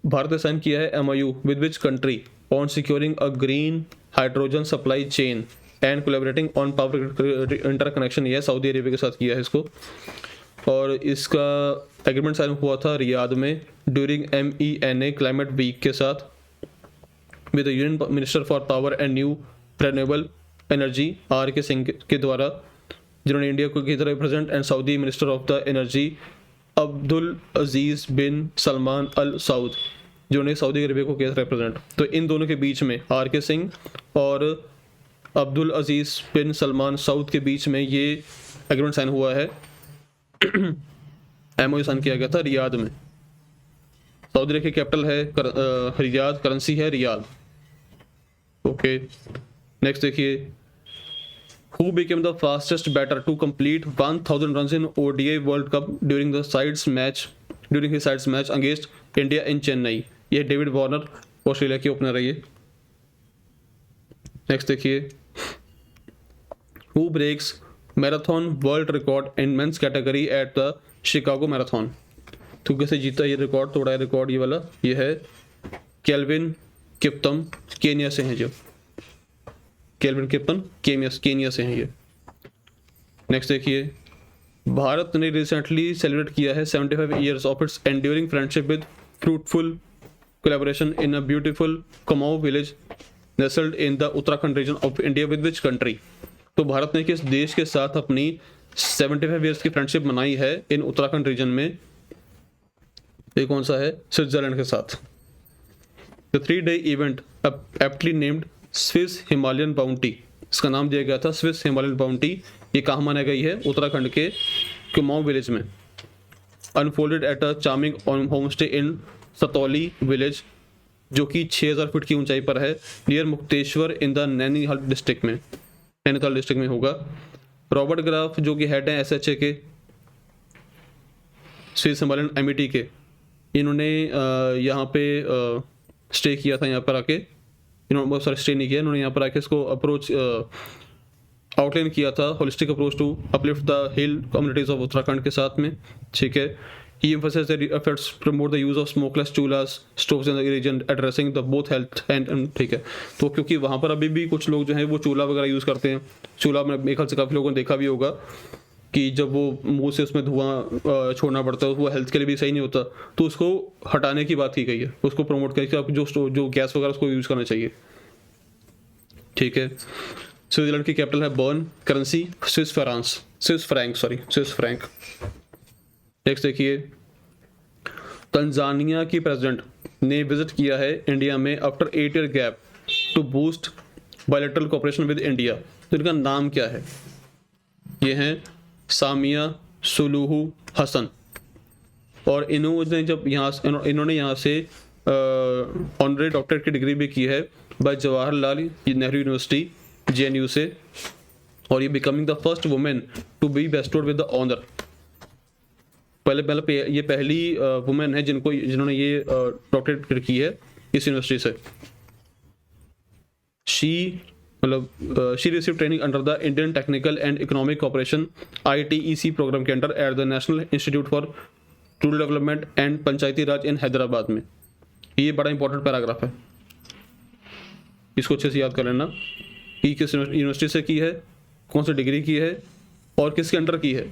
भारत ने साइन किया है MOU with which country on securing a green hydrogen supply chain and collaborating on power interconnection, यह सऊदी अरेबिया के साथ किया है इसको। और इसका एग्रीमेंट साइन हुआ था रियाद में ड्यूरिंग MENA क्लाइमेट वीक के साथ with the union minister for power and new renewable energy RK Singh के द्वारा, जिन्होंने इंडिया को की तरह represent, and Saudi minister of the energy Abdul Aziz bin Salman Al Saud, जिन्होंने सऊदी अरेबिया को किया था रिप्रेजेंट। तो इन दोनों के बीच में RK सिंह और अब्दुल अजीज बिन सलमान सऊद के बीच में ये एग्रीमेंट साइन हुआ है। MOU साइन किया गया था रियाद में। सऊदी अरब की कैपिटल है रियाद, करेंसी है रियाल, ओके। नेक्स्ट देखिए, who became the fastest batter to complete 1,000 runs in ODI World Cup during his sides match against India in Chennai। ये डेविड वार्नर ऑस्ट्रेलिया के ओपनर है ये। Next देखिए, who breaks marathon world record in men's category at the Chicago Marathon। तो कैसे जीता ये record, तोड़ा है रिकॉर्ड ये वाला, ये है केल्विन किप्तम, केनिया से हैं जो, केल्विन किप्तम केनिया से हैं ये। नेक्स्ट देखिए, भारत ने रिसेंटली सेलिब्रेट किया है 75 years of its enduring friendship with fruitful collaboration in a beautiful Kumaon village nestled in the Uttarakhand region of India with which country. तो भारत ने किस देश के साथ अपनी 75 ईयर्स की फ्रेंडशिप बनाई है इन उत्तराखंड रीजन में, ये कौन सा है, स्विट्जरलैंड के साथ। The 3-day event aptly named Swiss Himalayan bounty, इसका नाम दिया गया था स्विस हिमालयन बाउंटी। ये कहाँ मनाई गई है, उत्तराखंड के कुमाऊं विलेज में। Unfolded at a charming home stay in Satoli village, जो कि 6000 फीट की ऊंचाई पर है, near Mukteshwar in the Nainital district में होगा। रॉबर्ट ग्राफ जो कि हेड हैं SHA के, स्विस हिमालयन MET के, इन्होंने यहाँ पे स्टे किया था यहाँ पर आके, इन्होंने बहुत सारे स्टे नहीं किया, इन्होंने यहाँ पर आके इसको अप्रोच आउटलाइन किया था, holistic approach to uplift the hill communities of Uttarakhand के साथ में, ठीक है। He emphasized that efforts promote the use of smokeless chulhas, stoves in the region, addressing the both health and ठीक है। तो क्योंकि वहाँ पर अभी भी कुछ लोग जो हैं वो चूल्हा वगैरह यूज़ करते हैं, चूल्हा में मेरे ख्याल से काफ़ी लोगों ने देखा भी होगा कि जब वो मुंह से उसमें धुआं छोड़ना पड़ता है वो हेल्थ के लिए भी सही नहीं होता, तो उसको हटाने की बात की गई है, उसको प्रमोट करके आप जो गैस वगैरह उसको यूज़ करना चाहिए, ठीक है। स्विट्जरलैंड की कैपिटल है Bern, currency Swiss franc. Next देखिए, तंजानिया की प्रेसिडेंट ने विजिट किया है इंडिया में after 8 year gap to boost bilateral cooperation with India. तो इनका नाम क्या है? ये हैं सामिया सुलूहू हसन, और इन्होंने यहाँ से ऑनरेरी डॉक्टरेट की डिग्री भी की है by Jawaharlal Nehru university JNU से, और ये becoming the first women to be bestowed with the honour. पहले ये पहली वुमेन है जिन्होंने ये डॉक्टरेट की है इस यूनिवर्सिटी से। She receive training under the Indian technical and economic corporation ITEC programme के under at the national institute for rural development and Panchayati Raj in Hyderabad में। ये बड़ा इंपॉर्टेंट पैराग्राफ है, इसको अच्छे से याद कर लेना कि किस यूनिवर्सिटी से की है, कौन सी डिग्री की है, और किसके अंडर की है,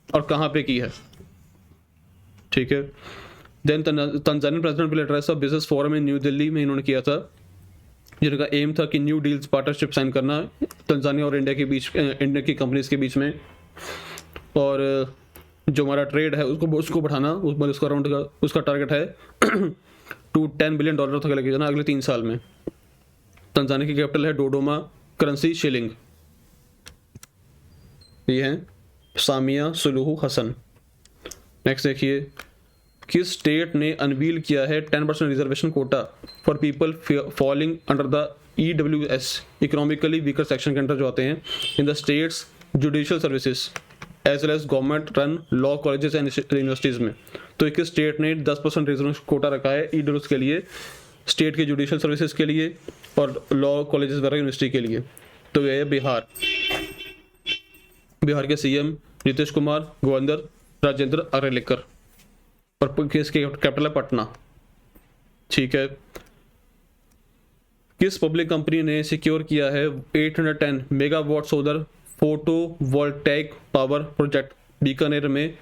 और कहाँ पे की है, ठीक है। Then Tanzanian president will address a business forum in New Delhi में इन्होंने किया था, जिनका एम था कि न्यू डील्स पार्टनरशिप साइन करना तंजानिया और इंडिया के बीच, इंडिया की कंपनीज के बीच में, और जो हमारा ट्रेड है उसको बढ़ाना, उसका अराउंड उसका टारगेट है टू $10 बिलियन तक लेके जाना अगले 3 साल में। तंजानिया की कैपिटल है डोडोमा, करेंसी शिलिंग। ये हैं सामिया सुलूहू हसन। नेक्स्ट देखिए, किस स्टेट ने अनवील किया है 10% reservation quota for people falling under the EWS economically weaker section के अंदर जो आते हैं in the states judicial services as well as government run law colleges and universities में। तो किस स्टेट ने 10% रिजर्वेशन कोटा रखा है EWS के लिए, स्टेट के जुडिशियल सर्विसेज के लिए और लॉ कॉलेजेस वगैरह यूनिवर्सिटी के लिए? तो यह है बिहार। बिहार के CM नीतीश कुमार, गवर्नर राजेंद्र अरेलेकर, और किसकी कैपिटल है पटना, ठीक है। किस पब्लिक कंपनी ने सिक्योर किया है 810 megawatt solar photovoltaic power project Bikaner में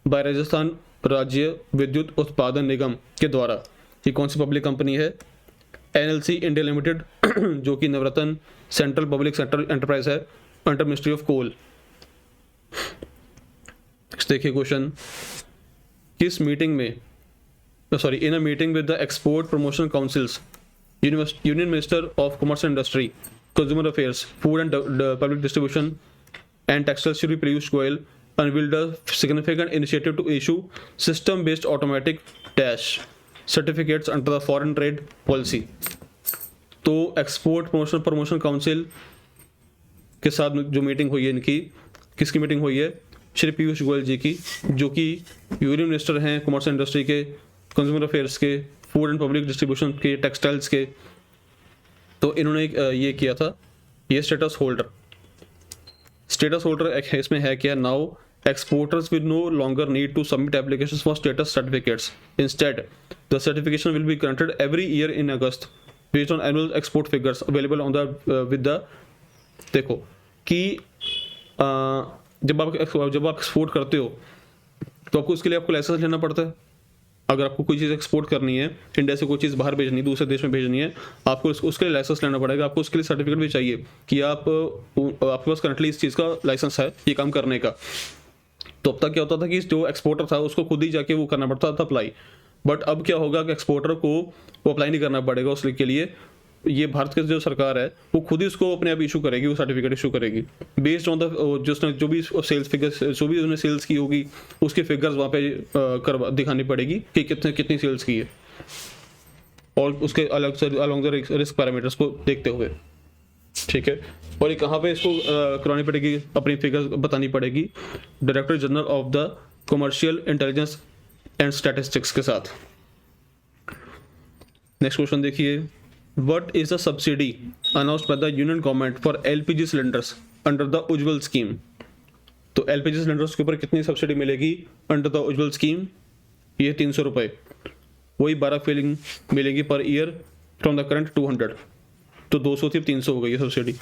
बाय राजस्थान राज्य विद्युत उत्पादन निगम के द्वारा? ये कौन सी पब्लिक कंपनी है? NLC इंडिया लिमिटेड, जो कि Navratna central public sector enterprise है अंडर मिनिस्ट्री ऑफ कोल। देखिए क्वेश्चन, किस मीटिंग में in a meeting with the export promotion councils union minister of commerce and industry, consumer affairs, food and public distribution and textile Shri Piyush Goyal unveiled a significant initiative to issue system-based automatic dash certificates under the foreign trade policy। तो export promotion council के साथ जो meeting हुई है इनकी, किसकी meeting हुई है? श्री पीयूष गोयल जी की, जो कि यूनियन मिनिस्टर हैं कॉमर्स एंड इंडस्ट्री के, कंज्यूमर अफेयर्स के, फूड एंड पब्लिक डिस्ट्रीब्यूशन के, टेक्सटाइल्स के। तो इन्होंने ये किया था, ये स्टेटस होल्डर इसमें है क्या? Now exporters will no longer need to submit applications for status certificates. Instead, the certification will be granted every year in August based on annual export figures available on the with the देखो कि जब आप export करते हो तो आपको उसके लिए आपको लाइसेंस लेना पड़ता है। अगर आपको कोई चीज़ एक्सपोर्ट करनी है, इंडिया से कोई चीज़ बाहर भेजनी है, दूसरे देश में भेजनी है, आपको उसके लिए लाइसेंस लेना पड़ेगा। आपको उसके लिए सर्टिफिकेट भी चाहिए कि आपके पास करंटली इस चीज़ का लाइसेंस है ये काम करने का। तो अब तक क्या होता था कि जो एक्सपोर्टर था उसको खुद ही जाके वो करना पड़ता था अप्लाई, बट अब क्या होगा कि एक्सपोर्टर को वो अप्लाई नहीं करना पड़ेगा उसके लिए। ये भारत की जो सरकार है वो खुद ही उसको अपने आप इशू करेगी, वो सर्टिफिकेट इशू करेगी बेस्ड ऑन द जो भी सेल्स फिगर्स, जो भी उसने सेल्स की होगी उसके फिगर्स वहाँ पे दिखानी पड़ेगी कि कितनी सेल्स की है, और उसके अलग से अलॉन्ग द रिस्क पैरामीटर्स को देखते हुए। ठीक है। और ये कहाँ पे इसको करवानी पड़ेगी, अपनी फिगर बतानी पड़ेगी director general of the commercial intelligence and statistics के साथ। नेक्स्ट क्वेश्चन देखिए, what is the subsidy announced by the union government for LPG cylinders under the Ujjwal scheme. तो एलपीजी सिलेंडर्स के ऊपर कितनी सब्सिडी मिलेगी अंडर द उज्ज्वल स्कीम? ये 300 रुपये, वही 12 फिलिंग मिलेगी per year from the current 200, तो 200 थी 300 हो गई है सब्सिडी।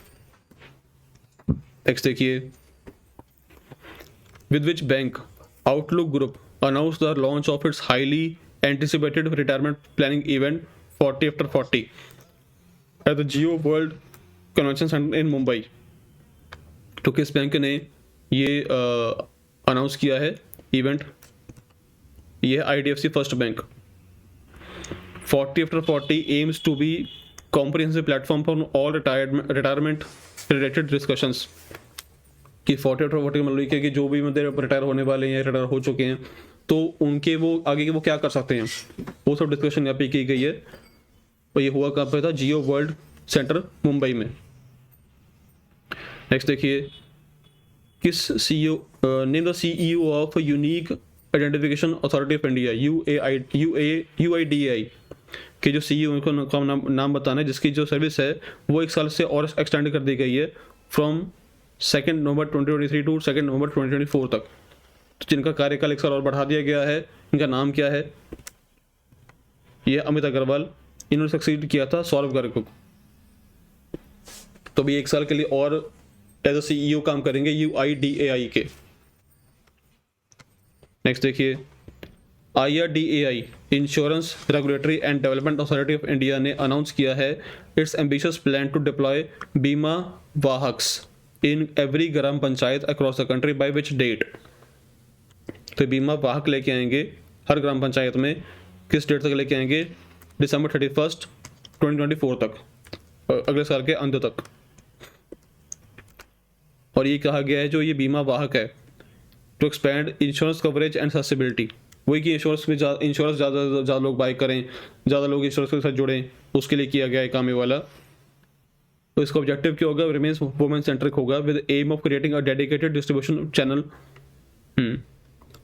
नेक्स्ट देखिए, with which bank outlook group announce the launch of its highly anticipated retirement planning event 40 after 40 at the Jio world convention centre in Mumbai. तो किस बैंक ने ये अनाउंस किया है इवेंट? ये IDFC first bank. 40 after 40 aims to be comprehensive platform for all retirement related discussions। कि 40 after 40 मतलब कि जो भी मतलब रिटायर होने वाले हैं, रिटायर हो चुके हैं, तो उनके वो आगे के वो क्या कर सकते हैं, वो सब डिस्कशन यहाँ पे की गई है। और ये हुआ कहाँ पे था? जियो वर्ल्ड सेंटर मुंबई में। नेक्स्ट देखिए, किस CEO name the CEO of unique identification authority of India UIDAI के जो CEO को नाम बताना है, जिसकी जो सर्विस है वो 1 साल से और एक्सटेंड कर दी गई है फ्रॉम 2 नवंबर 2023 टू 2 नवंबर 2024 तक। तो जिनका कार्यकाल 1 साल और बढ़ा दिया गया है, इनका नाम क्या है? ये अमित अग्रवाल, इन्होंने सक्सीड किया था सौरभ गर्ग को। तो भी 1 साल के लिए और एज अ CEO काम करेंगे UIDAI के। नेक्स्ट देखिए, IRDAI insurance regulatory and development authority of India ने अनाउंस किया है its ambitious plan to deploy Bima Vahaks in every gram panchayat across the country by which date. तो बीमा वाहक लेके आएंगे हर ग्राम पंचायत में, किस डेट तक लेके आएंगे? December 31, 2024 तक, अगले साल के अंत तक। और ये कहा गया है जो ये बीमा वाहक है to expand insurance coverage and accessibility. वही कि इंश्योरेंस में ज़्यादा लोग बाय करें, ज़्यादा लोग इंश्योरेंस के साथ जुड़ें, उसके लिए किया गया है काम ये वाला। तो इसका ऑब्जेक्टिव क्या होगा? रिमेन्स वुमेन सेंट्रिक होगा with aim of creating a dedicated distribution channel.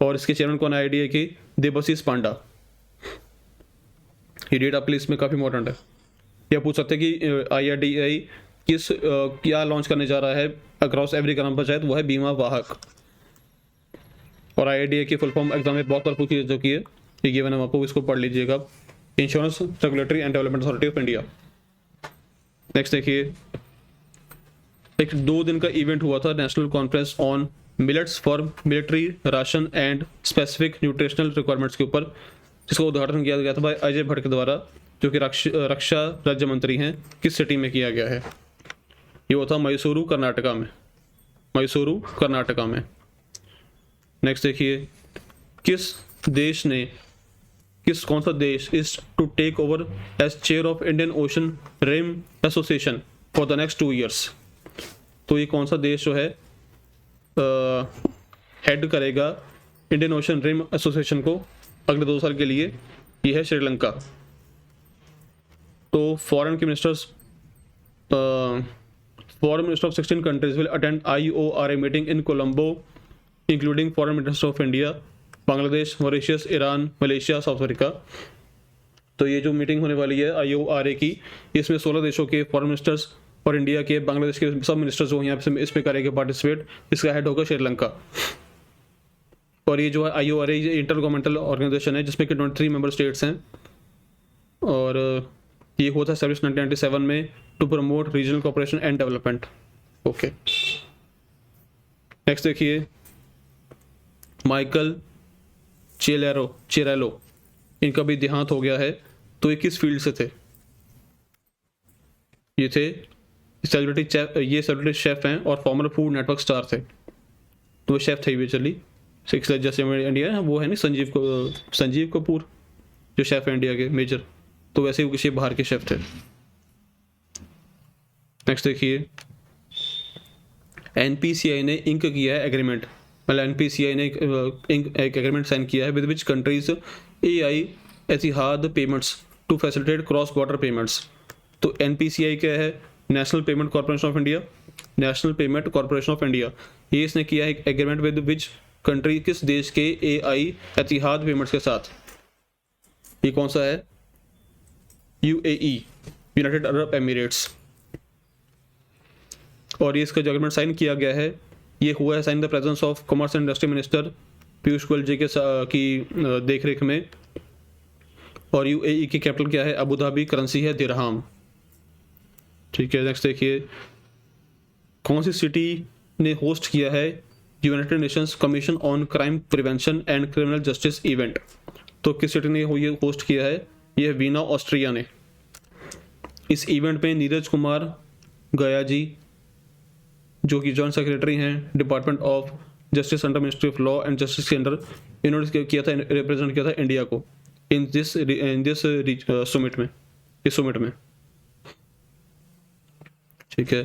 और इसके चैनल कौन है? IDA की देवशीष पांडा। ये डेट आपके लिए इसमें काफ़ी इंपॉर्टेंट है। या पूछ सकते हैं कि IRDAI क्या लॉन्च करने जा रहा है अक्रॉस एवरी ग्राम पंचायत? वो है बीमा वाहक। और IRDAI की फुल फॉर्म एग्जाम में बहुत बार पूछी जा चुकी है, ये गिवन है आपको, इसको पढ़ लीजिएगा। Insurance regulatory and development authority of India. Next देखिए, एक 2 दिन का इवेंट हुआ था, national conference on millets for military ration and specific nutritional requirements के ऊपर, जिसका उद्घाटन किया गया था भाई अजय भट्ट के द्वारा, जो कि रक्षा राज्य मंत्री हैं। किस सिटी में किया गया है? ये वो था मैसूरू कर्नाटका में। मैसूरू कर्नाटका में। नेक्स्ट देखिए, कौन सा देश is to take over as chair of Indian Ocean Rim Association for the next 2 years। तो ये कौन सा देश जो है हेड करेगा इंडियन ओशन रिम एसोसिएशन को अगले 2 साल के लिए? ये है श्रीलंका। तो foreign minister of 16 countries will attend IORA meeting in Colombo including foreign minister of India, Bangladesh, Mauritius, Iran, Malaysia, south Africa. तो ये जो मीटिंग होने वाली है IORA की, इसमें 16 देशों के फॉरेन मिनिस्टर्स और इंडिया के, बांग्लादेश के सब मिनिस्टर्स जो यहाँ पे इसमें करेंगे पार्टिसिपेट। इसका हेड होगा श्रीलंका। और ये जो है IORA ये इंटर गवर्नमेंटल ऑर्गेनाइजेशन है, जिसमें कि 23 मेंबर स्टेट्स हैं। और ये हुआ था 1997 में to promote regional cooperation and development. Okay, next देखिए, माइकल चिरेलो, इनका भी देहांत हो गया है। तो ये किस फील्ड से थे? ये थे सेलिब्रिटी शेफ हैं और फॉर्मर फूड नेटवर्क स्टार थे। तो वो शेफ थे इवेंचुअली। जैसे इंडिया वो है ना संजीव कपूर जो शेफ है इंडिया के मेजर, तो वैसे ही किसी बाहर के शेफ थे। नेक्स्ट देखिए, NPCI ने इंक किया है एग्रीमेंट, मतलब NPCI ने एक एग्रीमेंट साइन किया है with which countries AI Etihad payments to facilitate cross border payments. तो NPCI क्या है? National Payment Corporation of India, National Payment Corporation of India, ये इसने किया है एक एग्रीमेंट विद विच कंट्री, किस देश के, AI एतिहाद पेमेंट्स के साथ। ये कौन सा है? UAE, United Arab Emirates. और ये इसका जो एग्रीमेंट साइन किया गया है, ये हुआ है sign the presence of commerce and industry minister Piyush Goyal ji की देखरेख में। और UAE की कैपिटल क्या है? अबू धाबी, करेंसी है दिरहम। ठीक है, नेक्स्ट देखिए, कौन सी सिटी ने होस्ट किया है United Nations commission on crime prevention and criminal justice event? तो किस सिटी ने ये होस्ट किया है? ये वीना, ऑस्ट्रिया ने। इस इवेंट में नीरज कुमार गया जी, जो कि जॉइंट सेक्रेटरी हैं department of justice under ministry of law and justice के अंडर, इन्होंने किया था, रिप्रेजेंट किया था इंडिया को इन दिस सुमिट में, इस सुमिट में। ठीक है,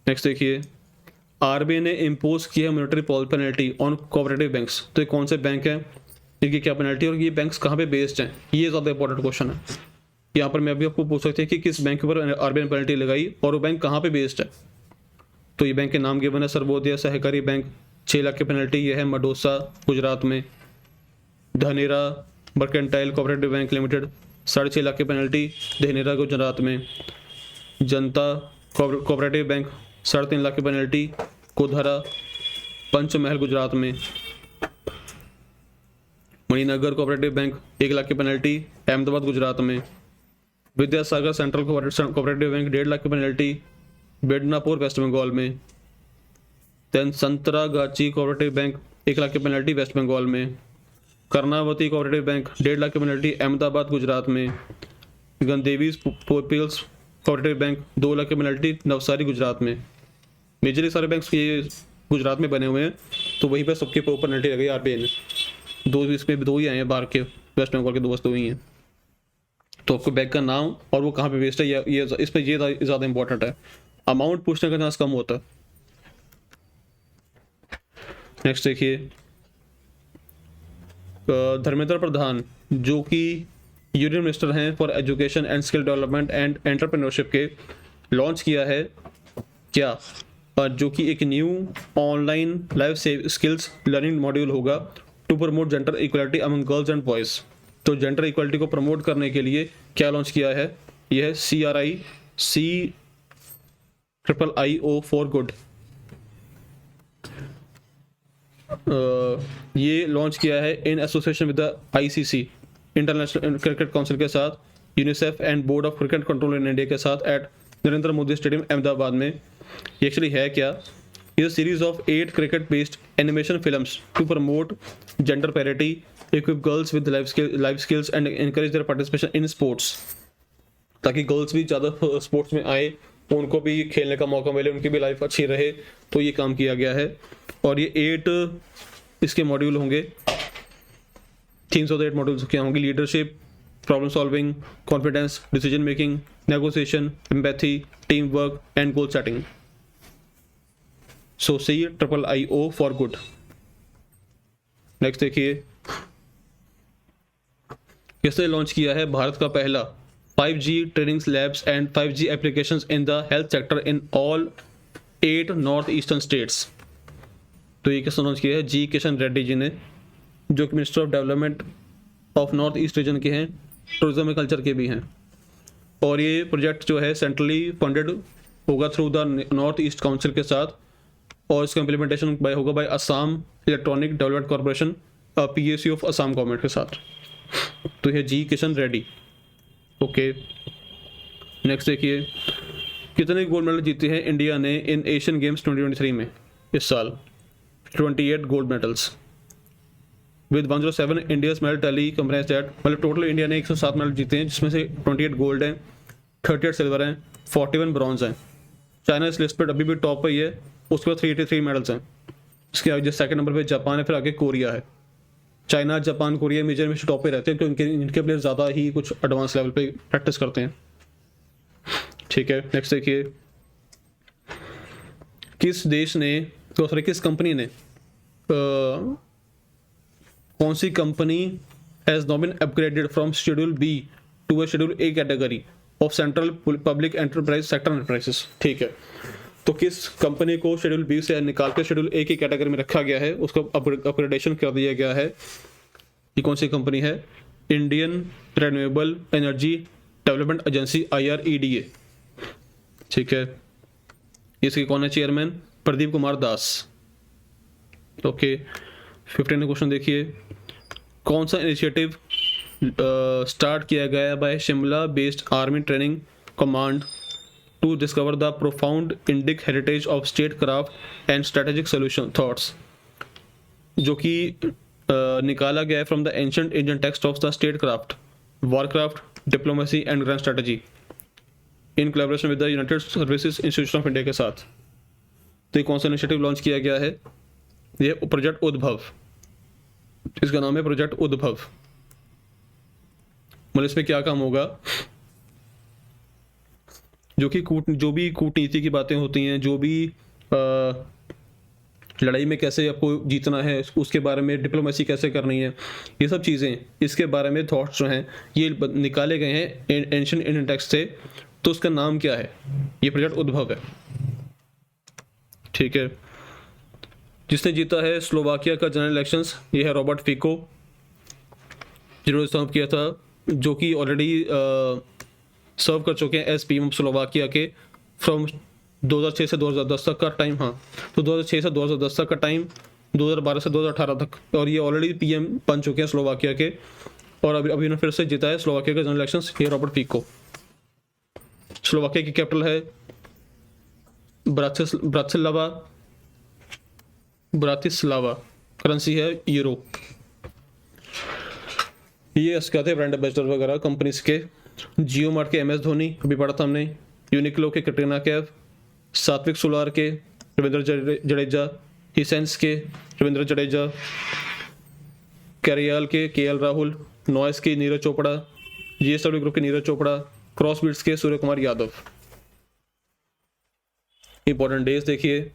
नेक्स्ट देखिए, RBI ने इम्पोज किया monetary penalty on cooperative banks. तो ये कौन से बैंक हैं, इनकी क्या पेनल्टी, और ये बैंक्स कहाँ पे बेस्ड हैं? ये ज़्यादा इंपॉर्टेंट क्वेश्चन है। यहाँ पर मैं अभी आपको पूछ सकती है कि किस बैंक के ऊपर RBI ने पेनल्टी लगाई और वो बैंक कहाँ पे बेस्ड है। तो ये बैंक के नाम गिवन है, सर्वोदय सहकारी बैंक 6 लाख की पेनल्टी, ये है मडोसा गुजरात में। Dhanera mercantile cooperative bank limited 6.5 lakh की पेनल्टी, धनेरा गुजरात में। जनता कोऑपरेटिव बैंक 3.5 लाख की पेनल्टी, कोधरा पंचमहल गुजरात में। मणिनगर कोऑपरेटिव बैंक 1 लाख की पेनल्टी, अहमदाबाद गुजरात में। Vidyasagar central cooperative bank 1.5 lakh की पेनल्टी, बेडनापुर वेस्ट बंगाल में। Then Santragachi cooperative bank 1 lakh की पेनल्टी, वेस्ट बंगाल में। कर्नावती कोऑपरेटिव बैंक 1.5 लाख की पेनल्टी, अहमदाबाद गुजरात में। गंदेवी पीपल्स कोऑपरेटिव बैंक 2 लाख की पेनल्टी, नवसारी गुजरात में। मेजरली सारे बैंक ये गुजरात में बने हुए हैं, तो वहीं पर सबके ऊपर पेनल्टी लगाई RBI ने। दो इसमें भी 2 ही आए हैं, बाहर के वेस्ट बंगाल के 2 बस 2 ही हैं। तो आपको बैंक का नाम और वो कहाँ पे बेस्ड है, ये इस पर ये ज़्यादा इंपॉर्टेंट है। अमाउंट पूछने का चांस कम होता है। नेक्स्ट देखिए, धर्मेंद्र प्रधान जो कि यूनियन मिनिस्टर हैं for education and skill development and entrepreneurship के, लॉन्च किया है क्या, जो कि एक new online life skills learning module होगा to promote gender equality among girls and boys. तो जेंडर इक्वलिटी को प्रमोट करने के लिए क्या लॉन्च किया है? यह है CRIIO फॉर गुड। ये लॉन्च किया है in association with the ICC, International Cricket Council के साथ, UNICEF and Board of Cricket Control in India के साथ एट नरेंद्र मोदी स्टेडियम अहमदाबाद में। ये एक्चुअली है क्या? ये series of 8 cricket based animation films to promote gender parity, equip girls with life skills and encourage their participation in sports, ताकि girls भी ज़्यादा स्पोर्ट्स में आए, उनको भी खेलने का मौका मिले, उनकी भी लाइफ अच्छी रहे। तो ये काम किया गया है। और ये 8 इसके मॉड्यूल होंगे, 308 मॉड्यूल्स क्या होंगे? Leadership, problem solving, confidence, decision making, negotiation, empathy, team work and goal setting. So CRIIO for good. Next देखिए, किसने लॉन्च किया है भारत का पहला 5G training labs and 5G applications in the health sector in all 8 north eastern states? तो ये किसने launch किया है? G किशन रेड्डी जी ने, जो कि minister of development of north east reason के हैं, टूरिज्म एंड कल्चर के भी हैं। और ये प्रोजेक्ट जो है सेंट्रली फंडेड होगा through the North East Council के साथ, और इसका इम्प्लीमेंटेशन होगा by Assam electronic development corporation, PSU of Assam government के साथ। तो ये G Kishan Reddy. Okay, next देखिए, कितने गोल्ड मेडल जीते हैं इंडिया ने इन एशियन गेम्स 2023 में? इस साल 28 gold medals with 107 India's medal tally comprise that, मतलब टोटल इंडिया ने 107 मेडल जीते हैं, जिसमें से 28 गोल्ड हैं, 38 सिल्वर हैं, 41 ब्रॉन्ज हैं। चाइना इस लिस्ट पर अभी भी टॉप पर ही है, उसके बाद 383 मेडल्स हैं। इसके आगे सेकंड नंबर पे जापान है, फिर आगे कोरिया है। चाइना, जापान, कोरिया मेजर में टॉप पे रहते हैं, क्योंकि इनके प्लेयर ज़्यादा ही कुछ एडवांस लेवल पे प्रैक्टिस करते हैं। ठीक है, नेक्स्ट देखिए, किस देश ने, तो सॉरी किस कंपनी ने, कौन सी company has now been upgraded from schedule B to schedule A category of central public enterprise sector enterprises. ठीक है, तो किस कंपनी को शेड्यूल बी से निकाल के शेड्यूल ए की कैटेगरी में रखा गया है, उसको अपग्रेडेशन कर दिया गया है। ये कौन सी कंपनी है? Indian renewable energy development agency, IREDA। ठीक है, इसके कौन है chairman? Pradeep Kumar Das. Okay, 15 question देखिए, कौन सा इनिशिएटिव स्टार्ट किया गया by Shimla based army training command to discover the profound Indic heritage of statecraft and strategic solution thoughts, जो कि निकाला गया है from the ancient Indian text of the statecraft, warcraft, diplomacy and grand strategy in collaboration with the United services institution of India के साथ। तो ये कौन सा इनिशिएटिव लॉन्च किया गया है? ये प्रोजेक्ट उद्भव, इसका नाम है प्रोजेक्ट उद्भव। मतलब इसमें क्या काम होगा? जो भी कूटनीति की बातें होती हैं, जो भी लड़ाई में कैसे आपको जीतना है, उसके बारे में डिप्लोमेसी कैसे करनी है, ये सब चीज़ें, इसके बारे में थॉट्स जो हैं ये निकाले गए हैं एंशिएंट इंडियन टेक्स्ट से। तो उसका नाम क्या है? ये प्रोजेक्ट उद्भव है। ठीक है, जिसने जीता है स्लोवाकिया का जनरल इलेक्शंस, ये है रॉबर्ट फिको, जिन्होंने सर्व किया था, जो कि ऑलरेडी सर्व कर चुके हैं एज PM स्लोवाकिया के फ्रॉम 2006 से 2010 तक का टाइम। हाँ, तो 2006 से 2010 तक का टाइम, 2012 से 2018 तक, और ये ऑलरेडी PM बन चुके हैं स्लोवाकिया के, और अभी उन्होंने फिर से जीता है स्लोवाकिया का जनरल इलेक्शंस। ये रॉबर्ट फिको। स्लोवाकिया की कैपिटल है ब्रातिस्लावा, करेंसी है यूरो। ये इसके आते हैं ब्रांड एम्बेसडर वगैरह कंपनीज के। जियो मार्ट के MS धोनी, अभी पढ़ा था हमने। यूनिक्लो के कैटरीना कैफ, सात्विक सोलार के रविंद्र जडेजा, हिसेंस के रविंद्र जडेजा, कैरियल के KL राहुल, नॉइस के नीरज चोपड़ा, GSW ग्रुप के नीरज चोपड़ा, क्रॉसबीट्स के सूर्य कुमार यादव। इंपॉर्टेंट डेज देखिए,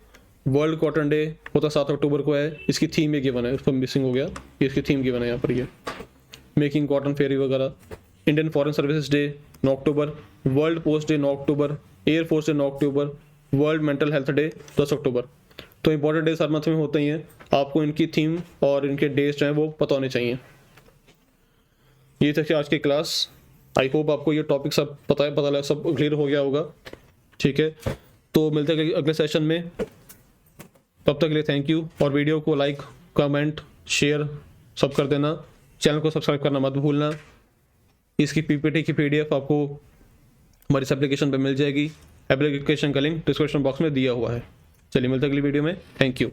वर्ल्ड कॉटन डे होता 7 अक्टूबर को है। इसकी थीम ये गिवन है, उसको मिसिंग हो गया, ये इसकी थीम गिवन है यहाँ पर, ये मेकिंग कॉटन फेरी वगैरह। इंडियन फॉरेन सर्विसेज डे 9 अक्टूबर, वर्ल्ड पोस्ट डे 9 अक्टूबर, एयरफोर्स डे 9 अक्टूबर, वर्ल्ड मेंटल हेल्थ डे 10 अक्टूबर। तो इंपॉर्टेंट डेज हर मंथ में होते ही हैं, आपको इनकी थीम और इनके डेज जो हैं वो पता होने चाहिए। ये था आज की क्लास। आई होप आपको ये टॉपिक सब पता लगा, सब क्लियर हो गया होगा। ठीक है, तो मिलते हैं अगले सेशन में, तब तक के लिए थैंक यू। और वीडियो को लाइक, कमेंट, शेयर सब कर देना, चैनल को सब्सक्राइब करना मत भूलना। इसकी PPT की PDF आपको हमारी एप्लीकेशन पे मिल जाएगी। एप्लीकेशन का लिंक डिस्क्रिप्शन बॉक्स में दिया हुआ है। चलिए मिलते हैं अगली वीडियो में, थैंक यू।